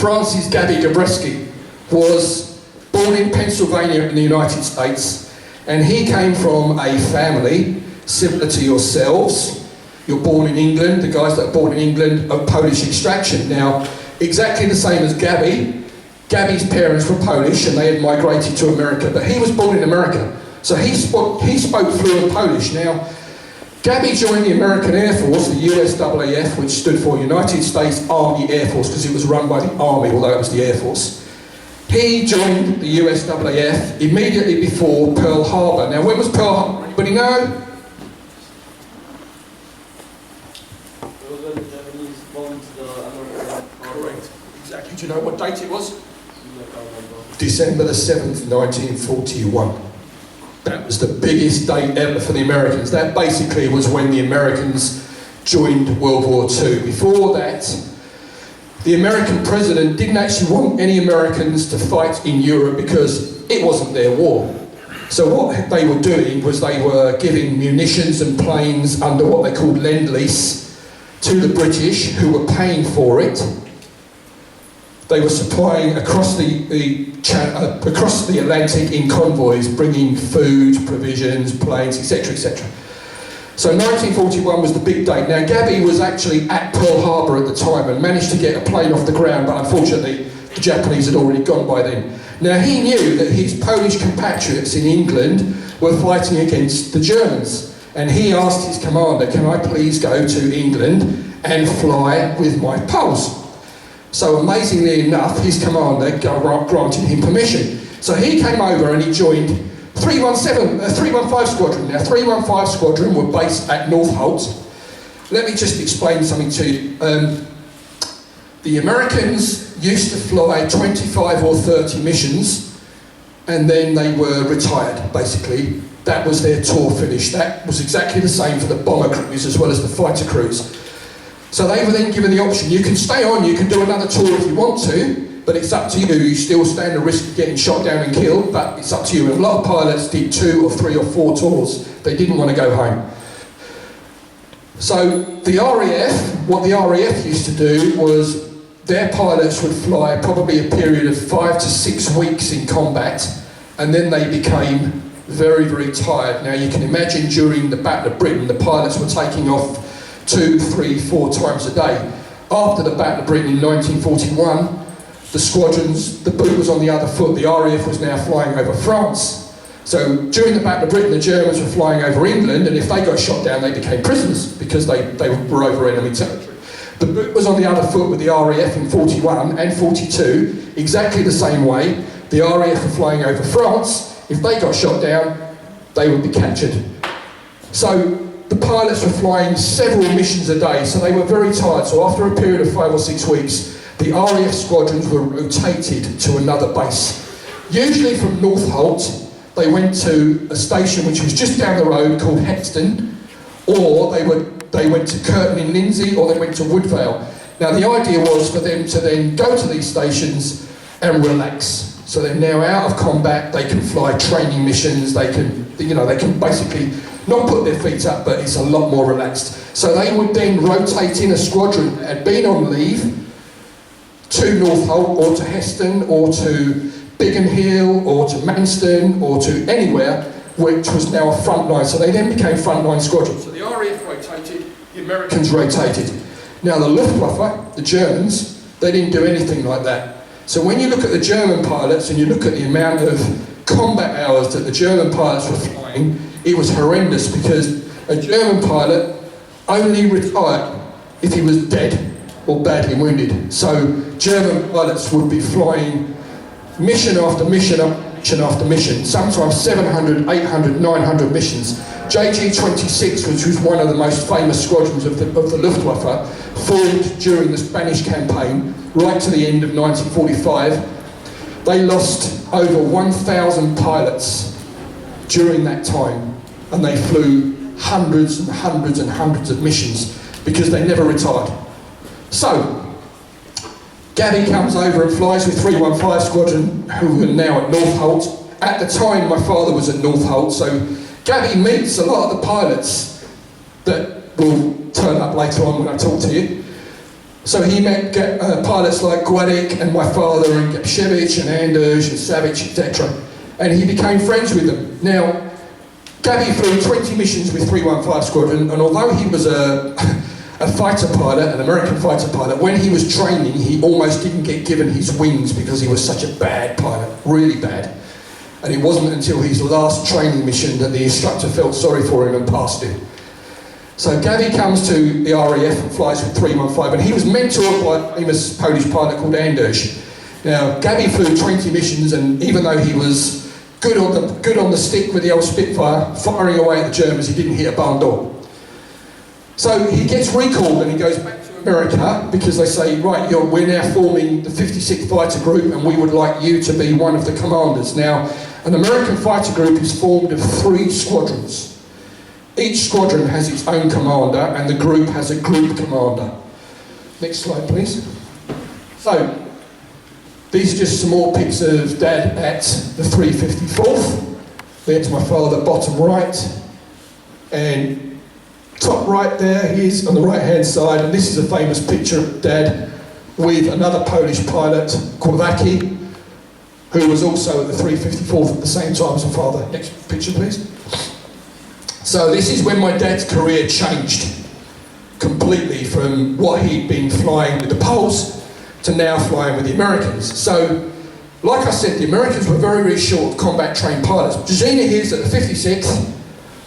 Francis Gaby Gabreski, was born in Pennsylvania in the United States, and he came from a family similar to yourselves. You're born in England, the guys that are born in England are Polish extraction. Now, exactly the same as Gaby. Gaby's parents were Polish and they had migrated to America, but he was born in America. So he spoke fluent Polish. Now, Gaby joined the American Air Force, the USAAF, which stood for United States Army Air Force, because it was run by the Army, although it was the Air Force. He joined the USAAF immediately before Pearl Harbor. Now, when was Pearl Harbor? Anybody know? It was when the Japanese bombed the American. Correct. Exactly. Do you know what date it was? I can't remember. December the 7th, 1941. That was the biggest date ever for the Americans. That basically was when the Americans joined World War II. Before that, the American president didn't actually want any Americans to fight in Europe because it wasn't their war. So what they were doing was they were giving munitions and planes under what they called Lend-Lease to the British, who were paying for it. They were supplying across the Atlantic in convoys, bringing food, provisions, planes, etc., etc. So 1941 was the big date. Now, Gaby was actually at Pearl Harbor at the time and managed to get a plane off the ground, but unfortunately, the Japanese had already gone by then. Now, he knew that his Polish compatriots in England were fighting against the Germans, and he asked his commander, can I please go to England and fly with my Poles? So amazingly enough, his commander granted him permission. So he came over and he joined 315 Squadron. Now 315 Squadron were based at Northolt. Let me just explain something to you. The Americans used to fly 25 or 30 missions and then they were retired, basically. That was their tour finish. That was exactly the same for the bomber crews as well as the fighter crews. So they were then given the option, you can stay on, you can do another tour if you want to, but it's up to you. You still stand the risk of getting shot down and killed, but it's up to you. And a lot of pilots did 2 or 3 or 4 tours. They didn't want to go home. So the RAF, what the RAF used to do was their pilots would fly probably a period of 5 to 6 weeks in combat, and then they became very, very tired. Now you can imagine during the Battle of Britain, the pilots were taking off 2, 3, 4 times a day. After the Battle of Britain in 1941, the squadrons, the boot was on the other foot. The RAF was now flying over France. So during the Battle of Britain, the Germans were flying over England, and if they got shot down, they became prisoners because they were over enemy territory. The boot was on the other foot with the RAF in 41 and 42, exactly the same way. The RAF were flying over France. If they got shot down, they would be captured. So the pilots were flying several missions a day, so they were very tired. So after a period of 5 or 6 weeks, the RAF squadrons were rotated to another base. Usually from Northolt, they went to a station which was just down the road called Hexton, or they went to Curtin in Lindsey, or they went to Woodvale. Now the idea was for them to then go to these stations and relax. So they're now out of combat, they can fly training missions, they can basically not put their feet up, but it's a lot more relaxed. So they would then rotate in a squadron that had been on leave to Northolt, or to Heston, or to Bigham Hill, or to Manston, or to anywhere, which was now a front line. So they then became frontline squadrons. So the RAF rotated, the Americans rotated. Now the Luftwaffe, the Germans, they didn't do anything like that. So when you look at the German pilots and you look at the amount of combat hours that the German pilots were flying, it was horrendous, because a German pilot only retired if he was dead or badly wounded. So German pilots would be flying mission after mission after mission, sometimes 700, 800, 900 missions. JG-26, which was one of the most famous squadrons of the Luftwaffe, formed during the Spanish campaign, right to the end of 1945. They lost over 1,000 pilots during that time, and they flew hundreds and hundreds and hundreds of missions because they never retired. So, Gabby comes over and flies with 315 Squadron, who are now at Northolt. At the time, my father was at Northolt, so Gabby meets a lot of the pilots that will turn up later on when I talk to you. So he met pilots like Gwadek and my father and Gapshevich and Anders and Savage, etc. And he became friends with them. Now, Gabby flew 20 missions with 315 Squadron, and although he was a fighter pilot, an American fighter pilot, when he was training, he almost didn't get given his wings because he was such a bad pilot, really bad. And it wasn't until his last training mission that the instructor felt sorry for him and passed him. So Gabby comes to the RAF and flies with 315, and he was mentored by a famous Polish pilot called Anders. Now, Gabby flew 20 missions, and even though he was good on the stick with the old Spitfire, firing away at the Germans, he didn't hit a barn door. So he gets recalled and he goes back to America because they say, right, we're now forming the 56th Fighter Group and we would like you to be one of the commanders. Now, an American fighter group is formed of 3 squadrons. Each squadron has its own commander and the group has a group commander. Next slide, please. So, these are just some more pics of Dad at the 354th. There's my father, bottom right. And top right there, he is on the right-hand side, and this is a famous picture of Dad with another Polish pilot, Kowalski, who was also at the 354th at the same time as my father. Next picture, please. So this is when my dad's career changed completely from what he'd been flying with the Poles to now flying with the Americans. So, like I said, the Americans were very, very short of combat-trained pilots. Jezina here's at the 56th,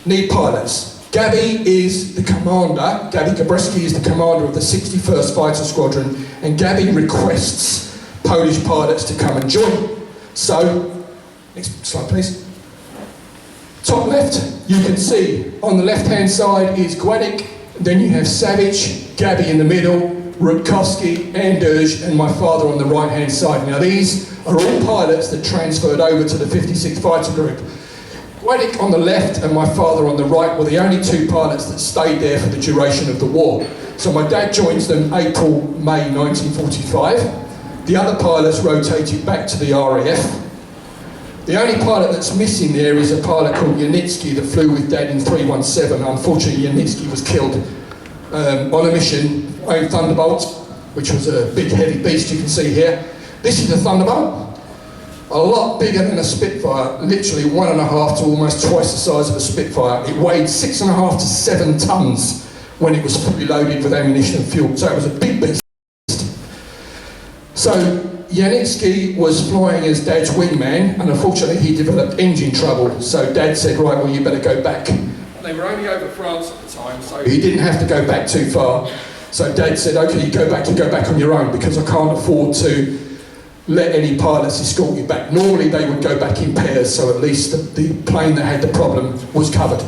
need pilots. Gabby is the commander, Gabby Gabreski is the commander of the 61st Fighter Squadron, and Gabby requests Polish pilots to come and join. So, next slide please. Top left, you can see on the left-hand side is Gwadek, then you have Savage, Gabby in the middle, Rutkowski, Anders, and my father on the right-hand side. Now these are all pilots that transferred over to the 56th Fighter Group. Gwadek on the left and my father on the right were the only 2 pilots that stayed there for the duration of the war. So my dad joins them April, May 1945. The other pilots rotated back to the RAF. The only pilot that's missing there is a pilot called Yanitsky that flew with Dad in 317. Unfortunately, Yanitsky was killed on a mission in Thunderbolt, which was a big heavy beast you can see here. This is the Thunderbolt. A lot bigger than a Spitfire, literally 1.5 to almost twice the size of a Spitfire. It weighed 6.5 to 7 tons when it was fully loaded with ammunition and fuel, so it was a big beast. So Yanitsky was flying as Dad's wingman, and unfortunately he developed engine trouble, so Dad said, right, well you better go back. And they were only over France at the time, so he didn't have to go back too far. So Dad said, okay, you go back on your own because I can't afford to let any pilots escort you back. Normally they would go back in pairs, so at least the plane that had the problem was covered.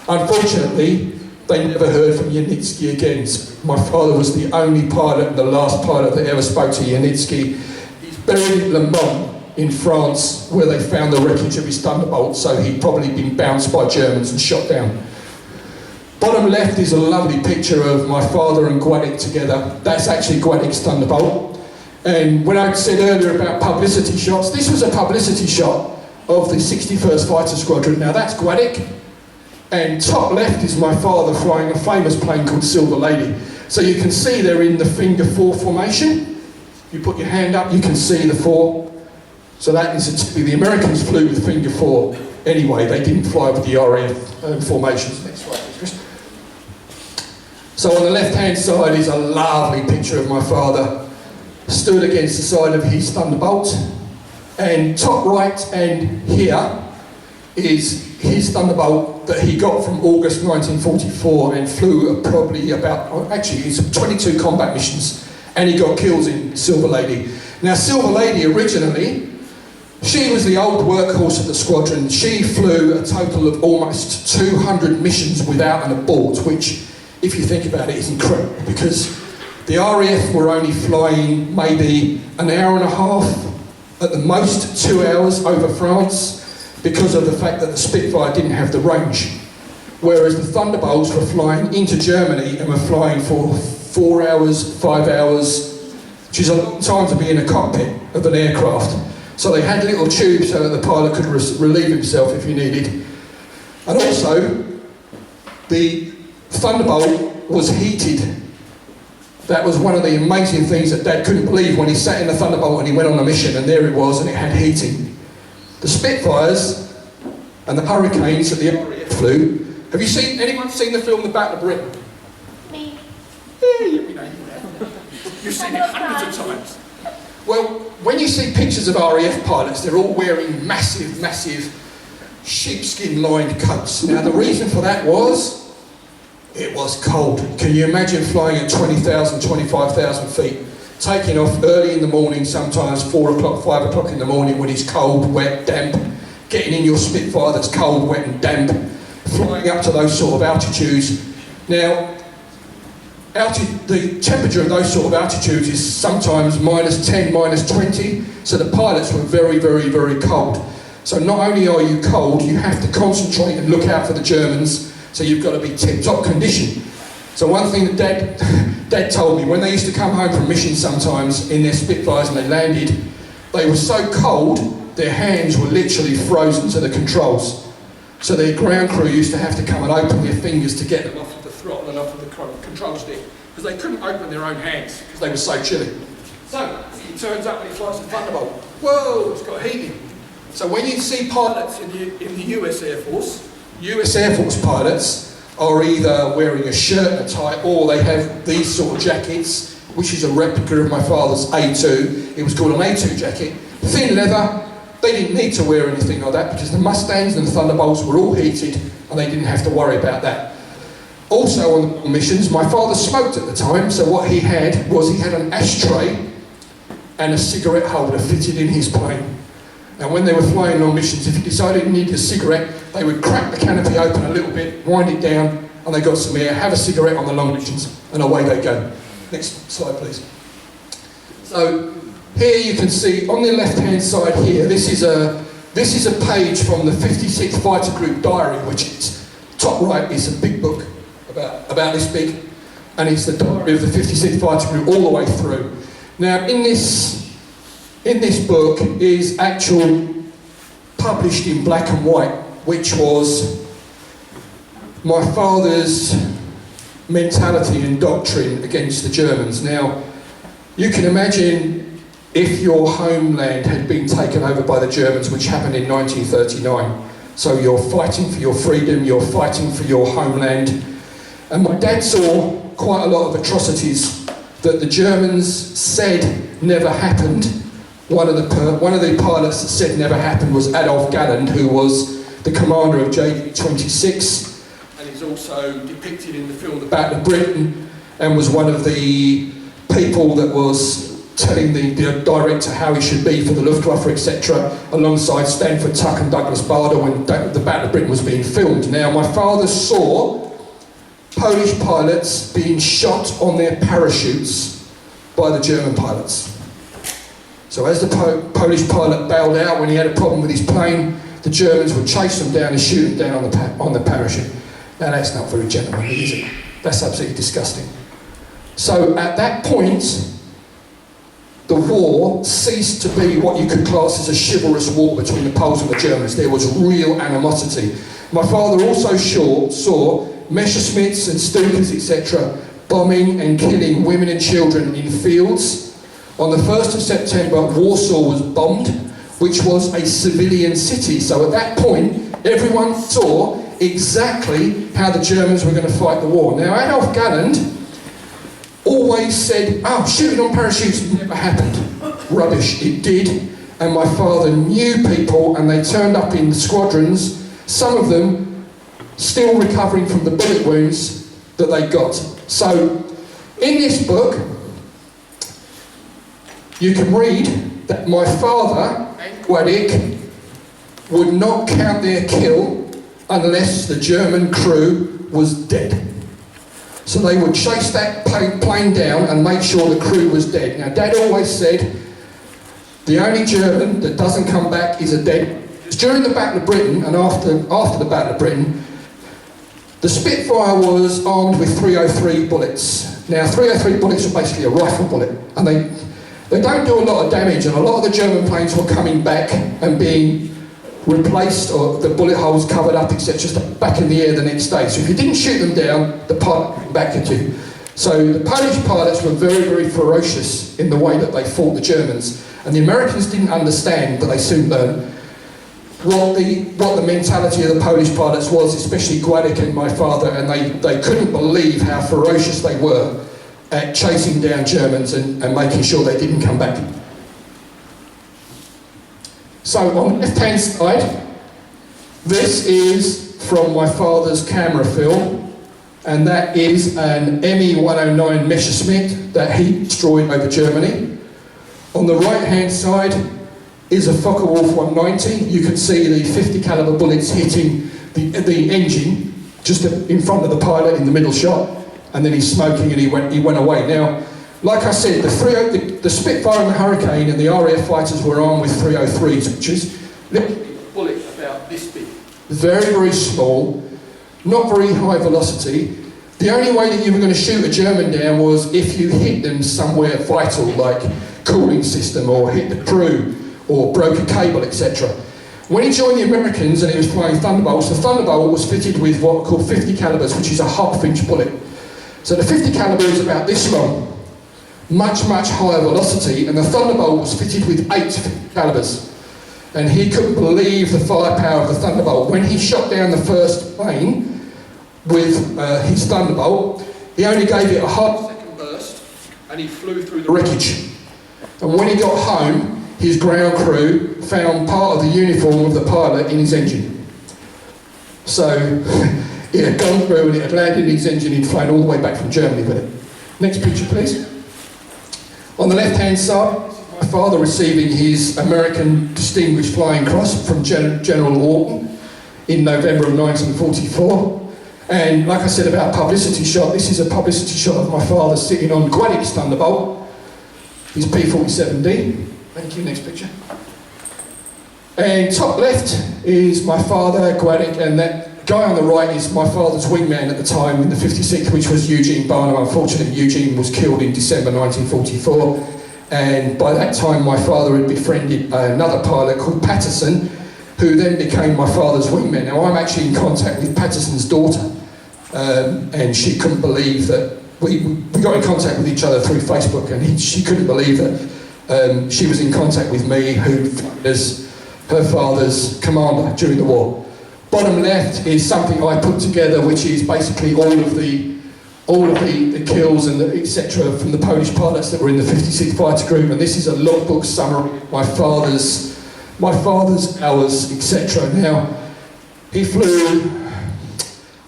Unfortunately, they never heard from Yanitsky again. My father was the only pilot and the last pilot that ever spoke to Yanitsky. He's buried in Le Mans in France, where they found the wreckage of his Thunderbolt, so he'd probably been bounced by Germans and shot down. Bottom left is a lovely picture of my father and Gwadek together. That's actually Gwadek's Thunderbolt. And when I said earlier about publicity shots, this was a publicity shot of the 61st Fighter Squadron. Now that's Gwadek, and top left is my father flying a famous plane called Silver Lady. So you can see they're in the finger 4 formation. If you put your hand up, you can see the 4. So that is the Americans flew with finger 4 anyway. They didn't fly with the RAF formations. Next slide, please. So on the left-hand side is a lovely picture of my father stood against the side of his Thunderbolt, and top right and here is his Thunderbolt that he got from August 1944 and flew probably about, actually it's 22 combat missions, and he got kills in Silver Lady. Now Silver Lady originally She was the old workhorse of the squadron. She flew a total of almost 200 missions without an abort, which, if you think about it, is incredible, because the RAF were only flying maybe an hour and a half, at the most 2 hours over France, because of the fact that the Spitfire didn't have the range. Whereas the Thunderbolts were flying into Germany and were flying for 4 hours, 5 hours, which is a long time to be in a cockpit of an aircraft. So they had little tubes so that the pilot could relieve himself if he needed. And also, the Thunderbolt was heated. That was one of the amazing things that Dad couldn't believe when he sat in the Thunderbolt and he went on a mission, and there it was, and it had heating. The Spitfires and the Hurricanes that the RAF flew. Have you seen, anyone seen the film The Battle of Britain? Me. Yeah, you know you have. You've seen it hundreds of times. Well, when you see pictures of RAF pilots, they're all wearing massive, massive sheepskin-lined coats. Now, the reason for that was, it was cold. Can you imagine flying at 20,000, 25,000 feet, taking off early in the morning, sometimes 4 o'clock, 5 o'clock in the morning when it's cold, wet, damp, getting in your Spitfire that's cold, wet and damp, flying up to those sort of altitudes. Now, the temperature of those sort of altitudes is sometimes minus 10, minus 20, so the pilots were very, very, very cold. So not only are you cold, you have to concentrate and look out for the Germans, so you've got to be tip-top condition. So one thing that Dad told me, when they used to come home from missions sometimes in their Spitfires and they landed, they were so cold, their hands were literally frozen to the controls. So their ground crew used to have to come and open their fingers to get them off of the throttle and off of the control stick, because they couldn't open their own hands because they were so chilly. So he turns up and he flies the Thunderbolt. Whoa, it's got heating. So when you see pilots in the US Air Force pilots are either wearing a shirt and a tie, or they have these sort of jackets, which is a replica of my father's A2. It was called an A2 jacket, thin leather. They didn't need to wear anything like that because the Mustangs and the Thunderbolts were all heated and they didn't have to worry about that. Also on the missions, my father smoked at the time, so what he had was he had an ashtray and a cigarette holder fitted in his plane. And when they were flying on missions, if he decided he needed a cigarette, they would crack the canopy open a little bit, wind it down, and they got some air, have a cigarette on the long missions, and away they go. Next slide, please. So here you can see on the left-hand side here, this is a page from the 56th Fighter Group Diary, which is top right is a big book about this big, and it's the diary of the 56th Fighter Group all the way through. Now in this book is actual published in black and white, which was my father's mentality and doctrine against the Germans. Now, you can imagine if your homeland had been taken over by the Germans, which happened in 1939. So you're fighting for your freedom, you're fighting for your homeland. And my dad saw quite a lot of atrocities that the Germans said never happened. One of the pilots that said never happened was Adolf Galland, who was the commander of JD-26, and is also depicted in the film The Battle of Britain, and was one of the people that was telling the director how he should be for the Luftwaffe, etc., alongside Stanford Tuck and Douglas Bader when the Battle of Britain was being filmed. Now, my father saw Polish pilots being shot on their parachutes by the German pilots. So as the Polish pilot bailed out when he had a problem with his plane, the Germans would chase them down and shoot them down on the parachute. Now that's not very gentlemanly, is it? That's absolutely disgusting. So at that point, the war ceased to be what you could class as a chivalrous war between the Poles and the Germans. There was real animosity. My father also saw Messerschmitts and Stukas, etc., bombing and killing women and children in fields. On the 1st of September, Warsaw was bombed, which was a civilian city. So at that point, everyone saw exactly how the Germans were going to fight the war. Now, Adolf Galland always said, oh, shooting on parachutes never happened. Rubbish, it did. And my father knew people, and they turned up in the squadrons, some of them still recovering from the bullet wounds that they got. So, in this book, you can read that my father and Gwadik would not count their kill unless the German crew was dead. So they would chase that plane down and make sure the crew was dead. Now, Dad always said, the only German that doesn't come back is a dead. During the Battle of Britain and after the Battle of Britain, the Spitfire was armed with 303 bullets. Now, 303 bullets are basically a rifle bullet, and they don't do a lot of damage, and a lot of the German planes were coming back and being replaced, or the bullet holes covered up, etc., just back in the air the next day. So if you didn't shoot them down, the pilot came back at you. So the Polish pilots were very, very ferocious in the way that they fought the Germans, and the Americans didn't understand, but they soon learned what the mentality of the Polish pilots was, especially Gwadik and my father, and they couldn't believe how ferocious they were at chasing down Germans and making sure they didn't come back. So on the left-hand side, this is from my father's camera film, and that is an Me-109 Messerschmitt that he destroyed over Germany. On the right-hand side is a Focke-Wulf 190. You can see the 50 caliber bullets hitting the engine just in front of the pilot in the middle shot, and then he's smoking and he went away. Now, like I said, the Spitfire and the Hurricane and the RAF fighters were armed with 303s, which is literally a bullet about this big. Very, very small, not very high velocity. The only way that you were going to shoot a German down was if you hit them somewhere vital, like cooling system, or hit the crew, or broke a cable, etc. When he joined the Americans and he was flying Thunderbolts, the Thunderbolt was fitted with what are called 50 calibers, which is a half-inch bullet. So the 50 caliber is about this long, much, much higher velocity, and the Thunderbolt was fitted with 8 50 calibers. And he couldn't believe the firepower of the Thunderbolt. When he shot down the first plane with his Thunderbolt, he only gave it a half-second burst, and he flew through the wreckage. And when he got home, his ground crew found part of the uniform of the pilot in his engine. So it had gone through and it had landed in his engine. He'd flown all the way back from Germany with it. Next picture, please. On the left-hand side, my father receiving his American Distinguished Flying Cross from General Orton in November of 1944. And like I said about publicity shot, this is a publicity shot of my father sitting on Gwadik's Thunderbolt, his P-47D. Thank you, next picture. And top left is my father, Gwadik, and that guy on the right is my father's wingman at the time in the 56th, which was Eugene Barnum. Unfortunately, Eugene was killed in December 1944. And by that time, my father had befriended another pilot called Patterson, who then became my father's wingman. Now, I'm actually in contact with Patterson's daughter, and she couldn't believe that we got in contact with each other through Facebook, and she couldn't believe that she was in contact with me, who as her father's commander during the war. Bottom left is something I put together, which is basically all of the kills and etc. from the Polish pilots that were in the 56th Fighter Group, and this is a logbook summary of my father's hours, etc. Now, he flew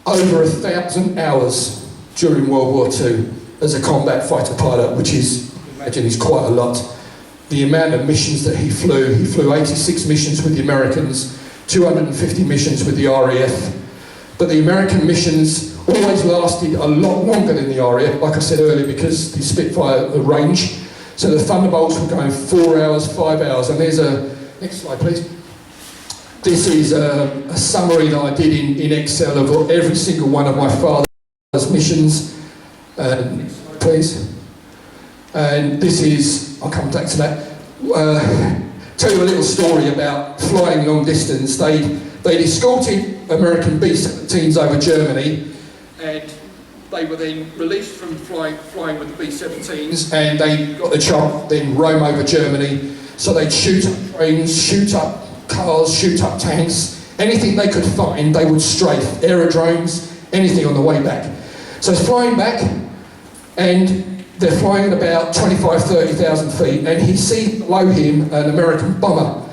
over 1,000 hours during World War II as a combat fighter pilot, which is, imagine, is quite a lot. The amount of missions that he flew 86 missions with the Americans, 250 missions with the RAF. But the American missions always lasted a lot longer than the RAF, like I said earlier, because the Spitfire range. So the Thunderbolts were going 4 hours, 5 hours, and there's next slide please. This is a summary that I did in Excel of every single one of my father's missions. Next slide please. And this is, I'll come back to that. Tell you a little story about flying long distance. They'd escorted American B-17s over Germany, and they were then released from flying with the B-17s, and they got the chance to then roam over Germany. So they'd shoot up trains, shoot up cars, shoot up tanks, anything they could find they would strafe, aerodromes, anything on the way back. So it's flying back, and they're flying at about 30,000 feet, and he sees below him an American bomber.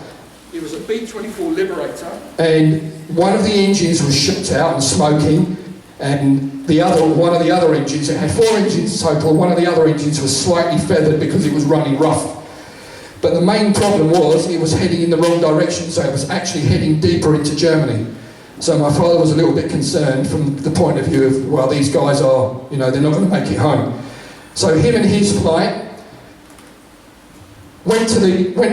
It was a B-24 Liberator, and one of the engines was shut out and smoking, and one of the other engines, it had 4 engines total, one of the other engines was slightly feathered because it was running rough. But the main problem was it was heading in the wrong direction, so it was actually heading deeper into Germany. So my father was a little bit concerned from the point of view of, well, these guys are, you know, they're not going to make it home. So him and his flight went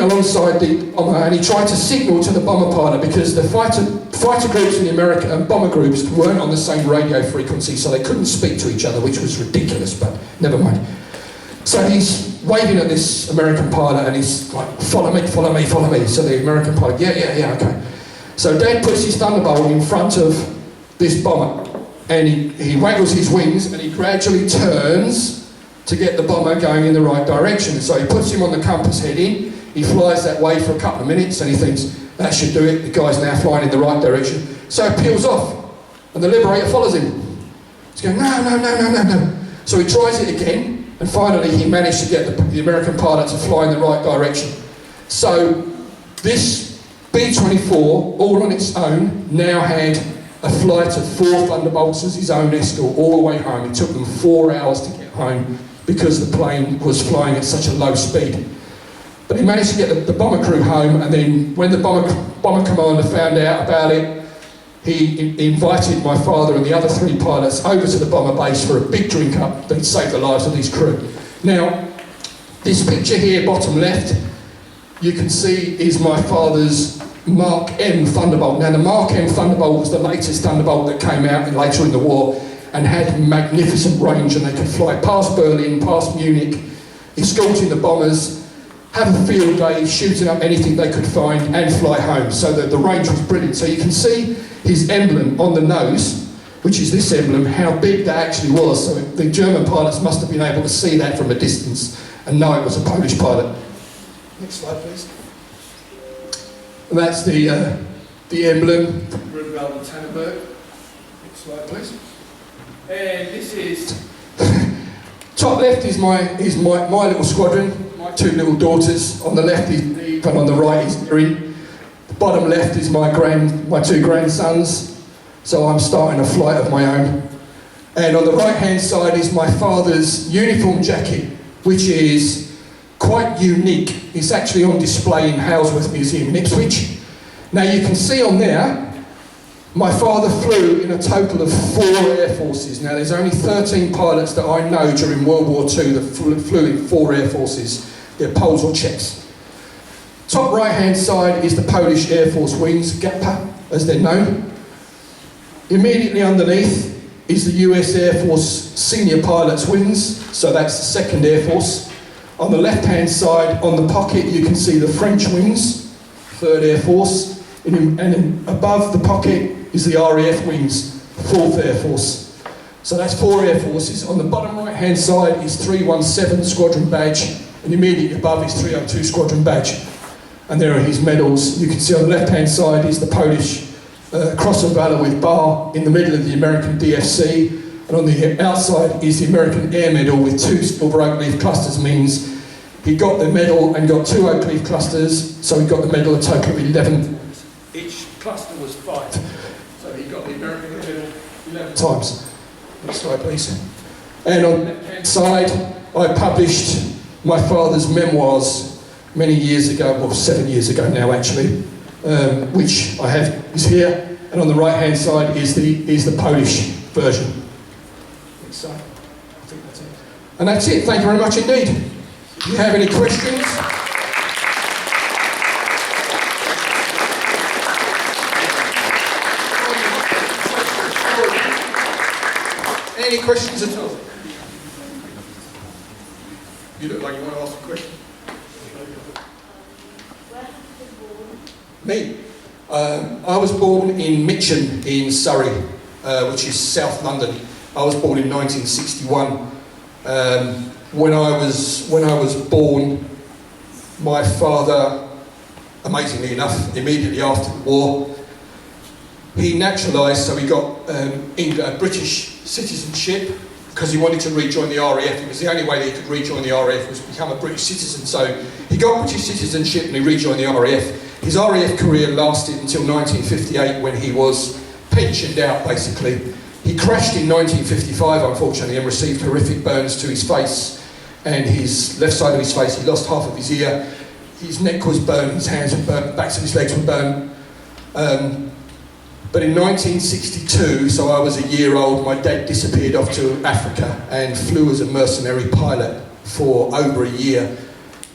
alongside the bomber, and he tried to signal to the bomber pilot, because the fighter groups in America and bomber groups weren't on the same radio frequency, so they couldn't speak to each other, which was ridiculous, but never mind. So he's waving at this American pilot, and he's like, follow me, follow me, follow me. So the American pilot, yeah, okay. So Dad puts his Thunderbolt in front of this bomber, and he waggles his wings, and he gradually turns to get the bomber going in the right direction. So he puts him on the compass heading, he flies that way for a couple of minutes, and he thinks, that should do it, the guy's now flying in the right direction. So he peels off, and the Liberator follows him. He's going, no. So he tries it again, and finally he managed to get the American pilot to fly in the right direction. So this B-24, all on its own, now had a flight of 4 Thunderbolts as his own escort all the way home. It took them 4 hours to get home because the plane was flying at such a low speed. But he managed to get the bomber crew home, and then when the bomber commander found out about it, he invited my father and the other 3 pilots over to the bomber base for a big drink up that saved the lives of his crew. Now, this picture here, bottom left, you can see is my father's Mark M Thunderbolt. Now the Mark M Thunderbolt was the latest Thunderbolt that came out later in the war and had magnificent range, and they could fly past Berlin, past Munich, escorting the bombers, have a field day, shooting up anything they could find and fly home. So the range was brilliant. So you can see his emblem on the nose, which is this emblem, how big that actually was. So the German pilots must have been able to see that from a distance and know it was a Polish pilot. Next slide, please. And that's the emblem from Greenville and Tannenberg. Next slide, please. And this is top left is my little squadron, my 2 little daughters. On the left is Eve, and on the right is Mary. The bottom left is my 2 grandsons. So I'm starting a flight of my own. And on the right-hand side is my father's uniform jacket, which is quite unique. It's actually on display in Halesworth Museum in Ipswich. Now you can see on there, my father flew in a total of 4 air forces. Now there's only 13 pilots that I know during World War II that flew in 4 air forces. They're Poles or Czechs. Top right-hand side is the Polish Air Force wings, GAPA as they're known. Immediately underneath is the US Air Force senior pilot's wings, so that's the 2nd Air Force. On the left-hand side, on the pocket, you can see the French wings, 3rd Air Force, and above the pocket is the RAF wings, 4th Air Force. So that's 4 Air Forces. On the bottom right-hand side is 317 Squadron badge, and immediately above is 302 Squadron badge. And there are his medals. You can see on the left-hand side is the Polish Cross of Valor with bar, in the middle of the American DFC, and on the outside is the American Air Medal with 2 silver oak leaf clusters. Means he got the medal and got 2 oak leaf clusters, so he got the medal a total of 11. Each cluster was 5, so he got the American medal 11 times. Next slide, please. And on the left-hand side, I published my father's memoirs many years ago, well 7 years ago now actually, which I have is here, and on the right-hand side is the Polish version. Next slide. I think that's it. And that's it. Thank you very much indeed. Do you have any questions? Any questions at all? You look like you want to ask a question. Me? I was born in Mitcham in Surrey, which is South London. I was born in 1961. When I was born, my father, amazingly enough, immediately after the war, he naturalised, so he got British citizenship because he wanted to rejoin the RAF. It was the only way that he could rejoin the RAF was to become a British citizen. So he got British citizenship and he rejoined the RAF. His RAF career lasted until 1958 when he was pensioned out, basically. He crashed in 1955, unfortunately, and received horrific burns to his face and his left side of his face. He lost half of his ear. his neck was burned, his hands were burned, backs of his legs were burned. But in 1962, so I was a year old, my dad disappeared off to Africa and flew as a mercenary pilot for over a year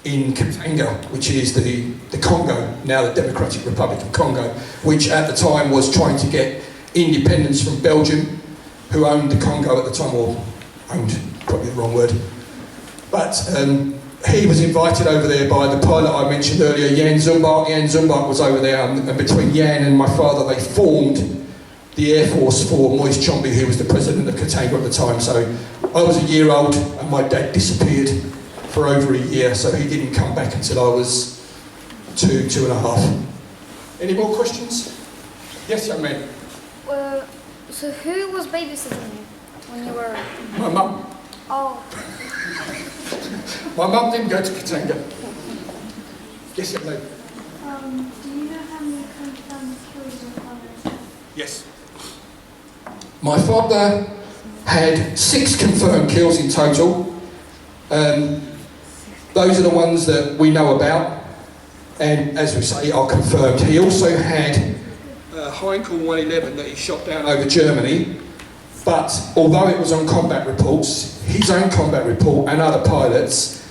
in Katanga, which is the Congo, now the Democratic Republic of Congo, which at the time was trying to get independence from Belgium, who owned the Congo at the time, or owned, probably the wrong word. But he was invited over there by the pilot I mentioned earlier, Jan Zumbach. Jan Zumbach was over there, and between Jan and my father, they formed the Air Force for Moise Tshombe, who was the president of Katanga at the time. So I was a year old, and my dad disappeared for over a year, so he didn't come back until I was 2.5. Any more questions? Yes, young man. So who was babysitting you when you were... My mum. Oh. My mum didn't go to Katanga. Yes, young lady. Do you know how many confirmed kills your father had? Yes. My father had 6 confirmed kills in total. Those are the ones that we know about, and as we say, are confirmed. He also had Heinkel 111 that he shot down over Germany, but although it was on combat reports, his own combat report and other pilots,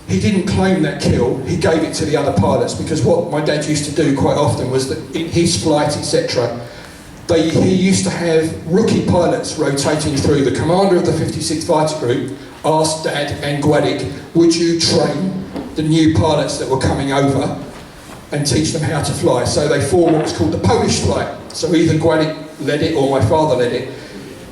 he didn't claim that kill, he gave it to the other pilots, because what my dad used to do quite often was that in his flight, etc., he used to have rookie pilots rotating through. The commander of the 56th Fighter Group asked Dad and Gwadik, would you train the new pilots that were coming over and teach them how to fly? So they formed what was called the Polish flight. So either Gwadik led it or my father led it.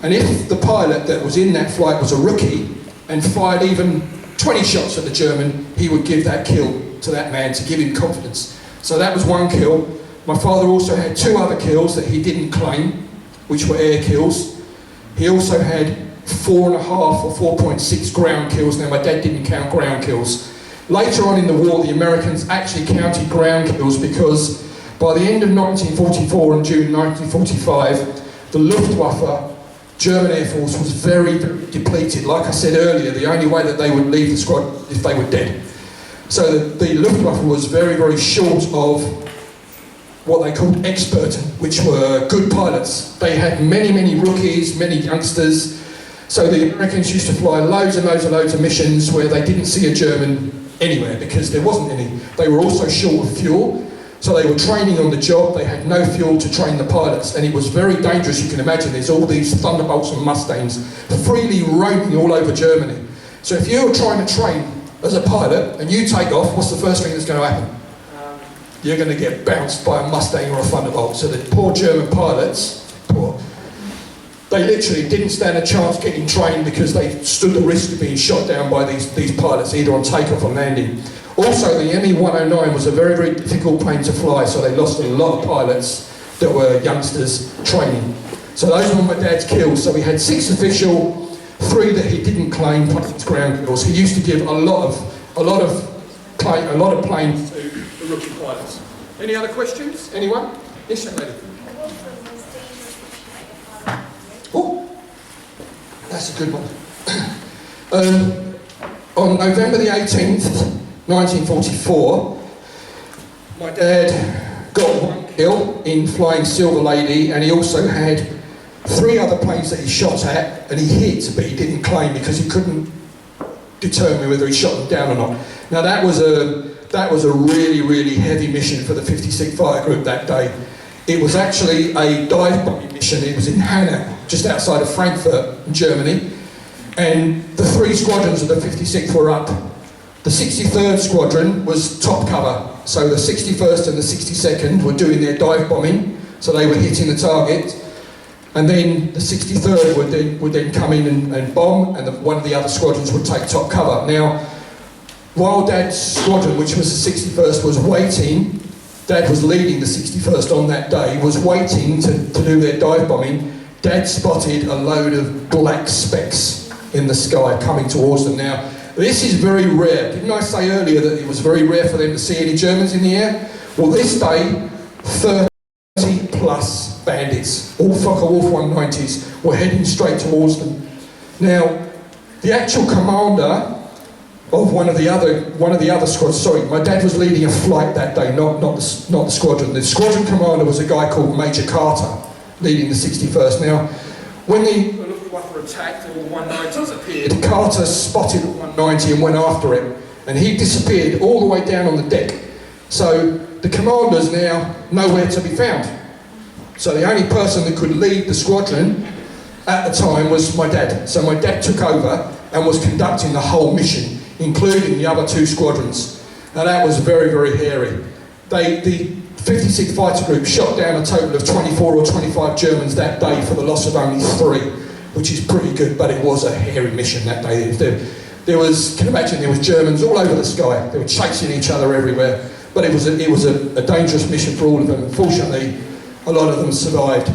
And if the pilot that was in that flight was a rookie and fired even 20 shots at the German, he would give that kill to that man to give him confidence. So that was one kill. My father also had 2 other kills that he didn't claim, which were air kills. He also had 4.5 or 4.6 ground kills. Now my dad didn't count ground kills. Later on in the war, the Americans actually counted ground kills, because by the end of 1944 and June 1945, the Luftwaffe, German Air Force, was very, very depleted. Like I said earlier, the only way that they would leave the squad if they were dead. So the Luftwaffe was very, very short of what they called experten, which were good pilots. They had many, many rookies, many youngsters. So the Americans used to fly loads and loads and loads of missions where they didn't see a German anywhere, because there wasn't any. They were also short of fuel, so they were training on the job. They had no fuel to train the pilots, and it was very dangerous. You can imagine there's all these Thunderbolts and Mustangs freely roaming all over Germany. So if you're trying to train as a pilot and you take off, what's the first thing that's going to happen? You're going to get bounced by a Mustang or a Thunderbolt. So the poor German pilots, they literally didn't stand a chance getting trained, because they stood the risk of being shot down by these pilots, either on takeoff or landing. Also, the ME-109 was a very, very difficult plane to fly, so they lost a lot of pilots that were youngsters training. So those were my dad's kills. So we had 6 official, 3 that he didn't claim, plus ground kills. He used to give a lot of planes to the rookie pilots. Any other questions? Anyone? Yes, young lady. Oh, that's a good one. On November the 18th, 1944, my dad got 1 kill in flying Silver Lady, and he also had 3 other planes that he shot at, and he hit, but he didn't claim because he couldn't determine whether he shot them down or not. Now that was a really, really heavy mission for the 56th Fighter Group that day. It was actually a dive bombing mission. It was in Hanau, just outside of Frankfurt, in Germany. And the 3 squadrons of the 56th were up. The 63rd Squadron was top cover. So the 61st and the 62nd were doing their dive bombing, so they were hitting the target. And then the 63rd would then come in and bomb, and one of the other squadrons would take top cover. Now, while Dad's squadron, which was the 61st, was waiting, Dad was leading the 61st on that day, was waiting to do their dive bombing. Dad spotted a load of black specks in the sky coming towards them. Now, this is very rare. Didn't I say earlier that it was very rare for them to see any Germans in the air? Well, this day, 30 plus bandits, all Focke-Wulf 190s, were heading straight towards them. Now, the actual commander of one of the other squads. Sorry, my dad was leading a flight that day, not the squadron. The squadron commander was a guy called Major Carter, leading the 61st. Now, when the Luftwaffe attacked and all the 190s appeared, Carter spotted the 190 and went after it, and he disappeared all the way down on the deck. So the commander's now nowhere to be found. So the only person that could lead the squadron at the time was my dad. So my dad took over and was conducting the whole mission, including the other two squadrons. Now that was very, very hairy. The 56th Fighter Group shot down a total of 24 or 25 Germans that day for the loss of only 3, which is pretty good, but it was a hairy mission that day. There was, can you imagine, there was Germans all over the sky. They were chasing each other everywhere, but it was a dangerous mission for all of them. Unfortunately, a lot of them survived.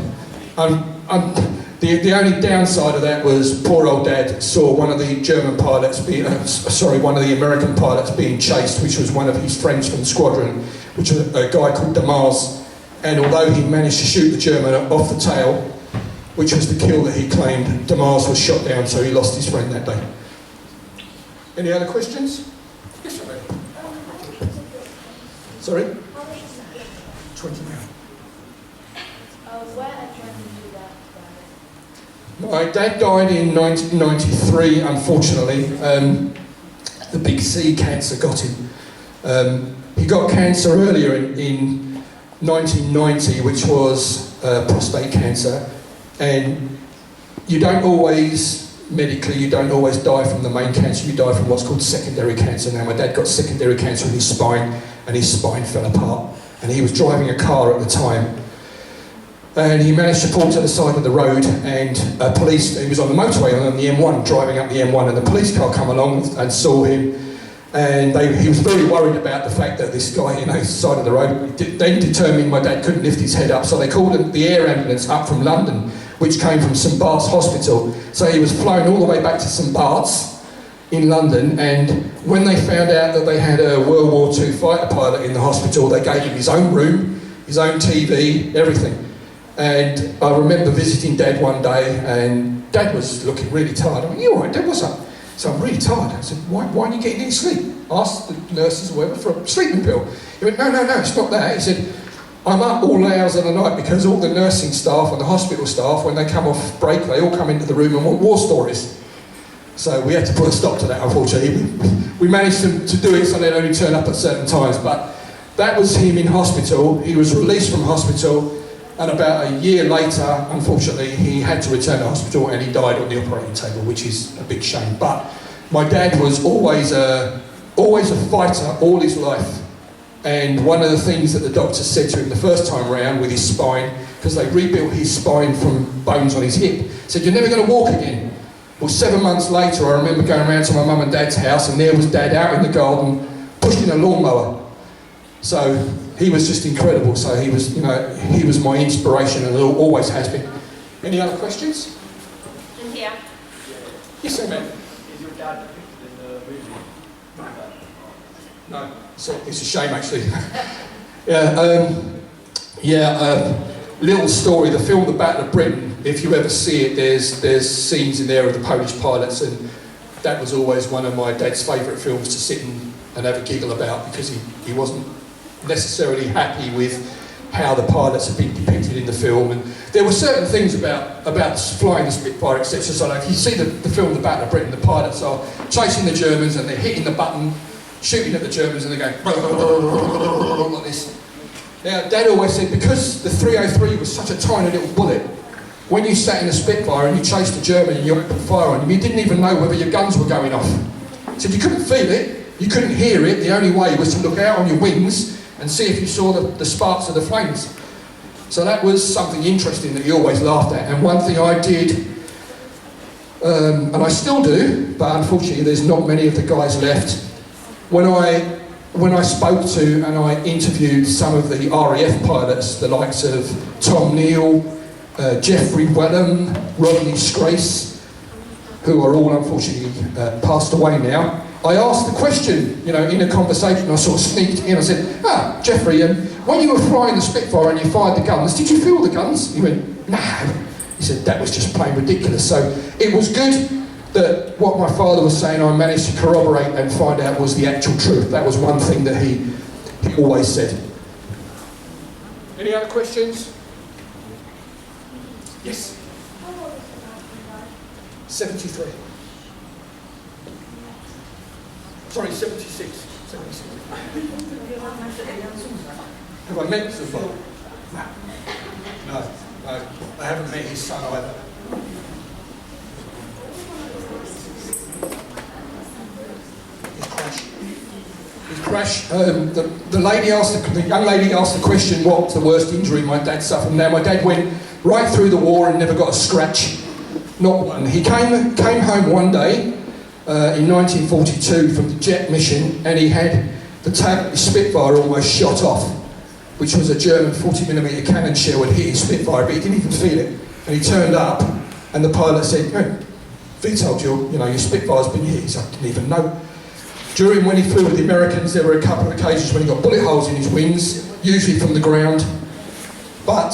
The only downside of that was poor old Dad saw one of the German pilots one of the American pilots being chased, which was one of his friends from the squadron, which was a guy called Damars. And although he managed to shoot the German off the tail, which was the kill that he claimed, Damars was shot down, so he lost his friend that day. Any other questions? Yes, sir. Sorry? 20 now. Where and when did you die? My dad died in 1993, unfortunately. The big C cancer got him. He got cancer earlier in 1990, which was prostate cancer. And you don't always, medically, you don't always die from the main cancer, you die from what's called secondary cancer. Now, my dad got secondary cancer in his spine, and his spine fell apart. And he was driving a car at the time. And he managed to pull to the side of the road, and he was on the motorway on the M1, driving up the M1, and the police car come along and saw him. And he was very worried about the fact that this guy, side of the road, then determined my dad couldn't lift his head up, so they called the air ambulance up from London, which came from St Bart's Hospital. So he was flown all the way back to St Bart's in London, and when they found out that they had a World War II fighter pilot in the hospital, they gave him his own room, his own TV, everything. And I remember visiting Dad one day, and Dad was looking really tired. I went, "You all right, Dad, what's up?" So, "I'm really tired." I said, why aren't you getting any sleep? Asked the nurses or whatever for a sleeping pill. He went, no, it's not that. He said, "I'm up all hours of the night because all the nursing staff and the hospital staff, when they come off break, they all come into the room and want war stories." So we had to put a stop to that, unfortunately. We managed to do it so they'd only turn up at certain times, but that was him in hospital. He was released from hospital. And about a year later, unfortunately, he had to return to hospital and he died on the operating table, which is a big shame. But my dad was always a fighter all his life. And one of the things that the doctor said to him the first time round with his spine, because they rebuilt his spine from bones on his hip, said, "You're never going to walk again." Well, 7 months later, I remember going around to my mum and dad's house, and there was Dad out in the garden pushing a lawnmower. So he was just incredible. So he was my inspiration and always has been. Any other questions? In here. Yes, sir, ma'am. Is your dad depicted in the movie? No, it's a shame actually. Little story. The film The Battle of Britain. If you ever see it, there's scenes in there of the Polish pilots, and that was always one of my dad's favourite films to sit and have a giggle about, because he wasn't necessarily happy with how the pilots had been depicted in the film, and there were certain things about flying the Spitfire, etc. So like, if you see the film The Battle of Britain, the pilots are chasing the Germans and they're hitting the button, shooting at the Germans, and they're going like this. Now, Dad always said, because the 303 was such a tiny little bullet, when you sat in the Spitfire and you chased the German and you opened fire on him, you didn't even know whether your guns were going off. He said you couldn't feel it, you couldn't hear it, the only way was to look out on your wings and see if you saw the sparks of the flames. So that was something interesting that he always laughed at. And one thing I did, and I still do, but unfortunately there's not many of the guys left, when I spoke to and I interviewed some of the RAF pilots, the likes of Tom Neal, Jeffrey Wellham, Rodney Scrace, who are all unfortunately passed away now, I asked the question, in a conversation. I sort of sneaked in. I said, Jeffrey, when you were flying the Spitfire and you fired the guns, did you feel the guns? He went, no. He said, that was just plain ridiculous. So it was good that what my father was saying I managed to corroborate and find out was the actual truth. That was one thing that he always said. Any other questions? Yes? 73. Sorry, 76. 76. Have I met the father? No. No, I haven't met his son either. His crash. The young lady asked the question, what was the worst injury my dad suffered? Now, my dad went right through the war and never got a scratch, not one. He came home one day in 1942 from the jet mission, and he had the tail of his Spitfire almost shot off, which was a German 40mm cannon shell had hit his Spitfire, but he didn't even feel it. And he turned up, and the pilot said, "Hey, Witold, your Spitfire's been hit." He said, "I didn't even know." During when he flew with the Americans, there were a couple of occasions when he got bullet holes in his wings, usually from the ground. But,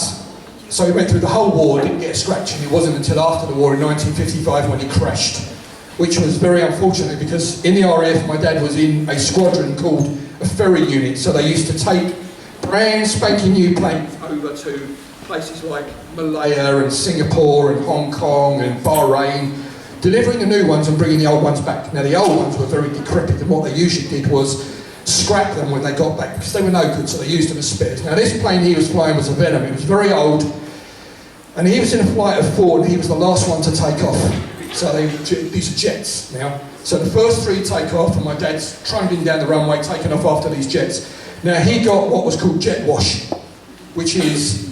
so he went through the whole war, didn't get a scratch, and it wasn't until after the war in 1955 when he crashed, which was very unfortunate because in the RAF my dad was in a squadron called a ferry unit, so they used to take brand spanking new planes over to places like Malaya and Singapore and Hong Kong and Bahrain, delivering the new ones and bringing the old ones back. Now the old ones were very decrepit, and what they usually did was scrap them when they got back because they were no good, so they used them as spares. Now this plane he was flying was a Venom. It was very old, and he was in a flight of 4 and he was the last one to take off. So these are jets now. So the first 3 take off and my dad's trundling down the runway taking off after these jets. Now he got what was called jet wash, which is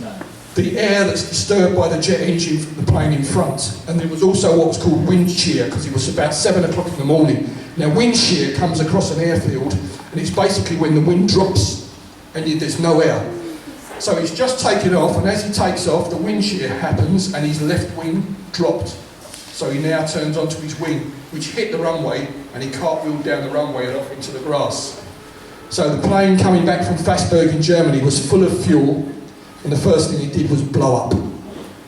the air that's disturbed by the jet engine from the plane in front. And there was also what was called wind shear, because it was about 7 o'clock in the morning. Now wind shear comes across an airfield, and it's basically when the wind drops and there's no air. So he's just taken off, and as he takes off, the wind shear happens, and his left wing dropped. So he now turns onto his wing, which hit the runway, and he cartwheeled down the runway and off into the grass. So the plane coming back from Fassberg in Germany was full of fuel, and the first thing he did was blow up.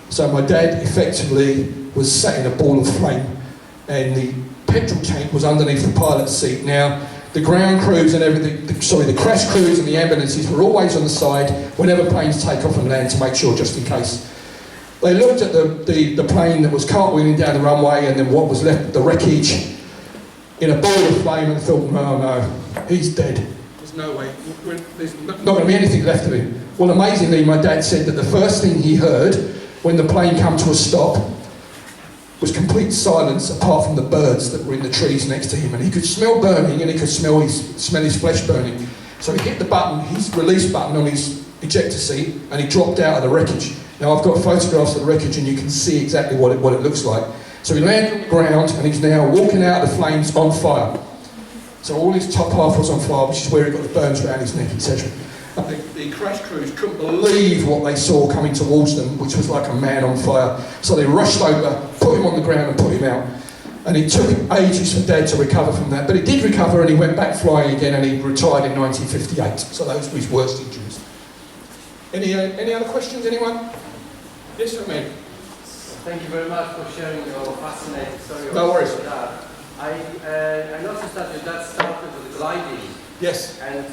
So my dad effectively was sat in a ball of flame, and the petrol tank was underneath the pilot's seat. Now, the ground crews and everything, the crash crews and the ambulances were always on the side whenever planes take off and land to make sure, just in case. They looked at the plane that was cartwheeling down the runway and then what was left, the wreckage, in a ball of flame, and thought, no, he's dead. There's no way, there's not going to be anything left of him. Well, amazingly, my dad said that the first thing he heard when the plane came to a stop was complete silence apart from the birds that were in the trees next to him, and he could smell burning and he could smell his flesh burning. So he hit the button, his release button on his ejector seat, and he dropped out of the wreckage. Now I've got photographs of the wreckage and you can see exactly what it looks like. So he landed on the ground and he's now walking out of the flames on fire. So all his top half was on fire, which is where he got the burns around his neck, etc. The crash crews couldn't believe what they saw coming towards them, which was like a man on fire. So they rushed over, put him on the ground and put him out. And it took ages for Dad to recover from that, but he did recover and he went back flying again and he retired in 1958. So those were his worst injuries. Any other questions, anyone? Yes, Remeber. Thank you very much for sharing your fascinating story. No worries. I noticed that your dad started with gliding. Yes. And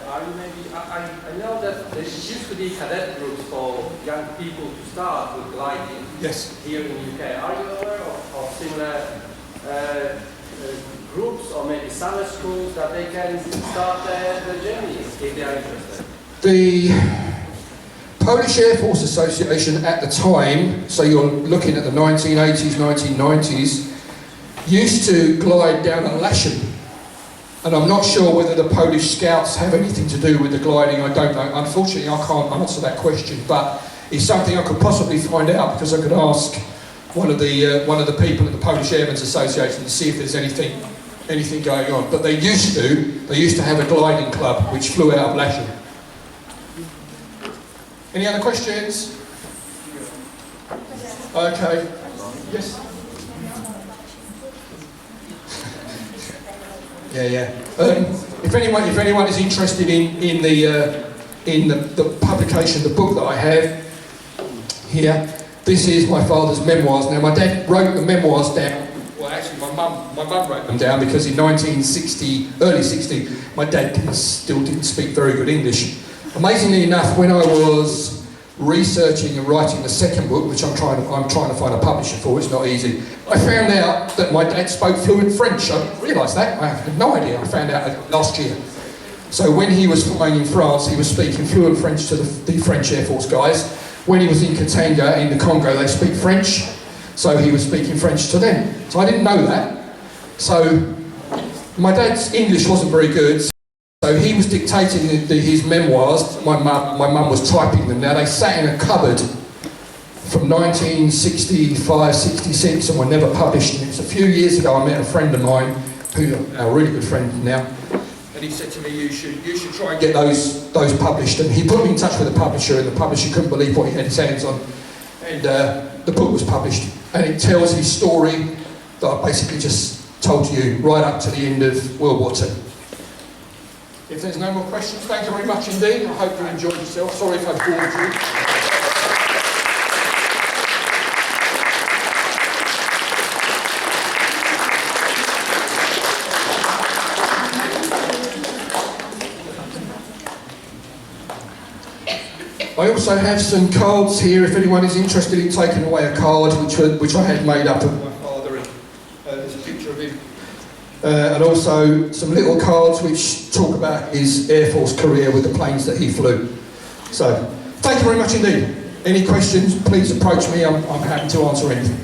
I know that there used to be cadet groups for young people to start with gliding. Yes. Here in the UK. Are you aware of similar groups or maybe summer schools that they can start their journey if they are interested? The Polish Air Force Association at the time, so you're looking at the 1980s, 1990s, used to glide down a Lasham. And I'm not sure whether the Polish Scouts have anything to do with the gliding, I don't know. Unfortunately, I can't answer that question, but it's something I could possibly find out because I could ask one of the people at the Polish Airmen's Association to see if there's anything going on. But they used to have a gliding club which flew out of Lasham. Any other questions? Okay. Yes? Yeah. If anyone is interested in the publication, the book that I have here, this is my father's memoirs. Now, my dad wrote the memoirs down my mum wrote them down because in 1960, early 60, my dad still didn't speak very good English. Amazingly enough, when I was researching and writing the second book, which I'm trying to find a publisher for, it's not easy, I found out that my dad spoke fluent French. I didn't realise that, I had no idea, I found out last year. So when he was flying in France, he was speaking fluent French to the French Air Force guys. When he was in Katanga, in the Congo, they speak French, so he was speaking French to them. So I didn't know that. So my dad's English wasn't very good, so he was dictating his memoirs. My mum was typing them. Now they sat in a cupboard from 1965, 66 and were never published. And it was a few years ago I met a friend of mine, who's a really good friend now, and he said to me, you should try and get those published. And he put me in touch with the publisher, and the publisher couldn't believe what he had his hands on. And the book was published, and it tells his story that I basically just told you right up to the end of World War II. If there's no more questions, thank you very much indeed. I hope you enjoyed yourself. Sorry if I've bored you. I also have some cards here if anyone is interested in taking away a card which I had made up of my father, and there's a picture of him. And also some little cards which talk about his Air Force career with the planes that he flew. So, thank you very much indeed. Any questions, please approach me, I'm happy to answer anything.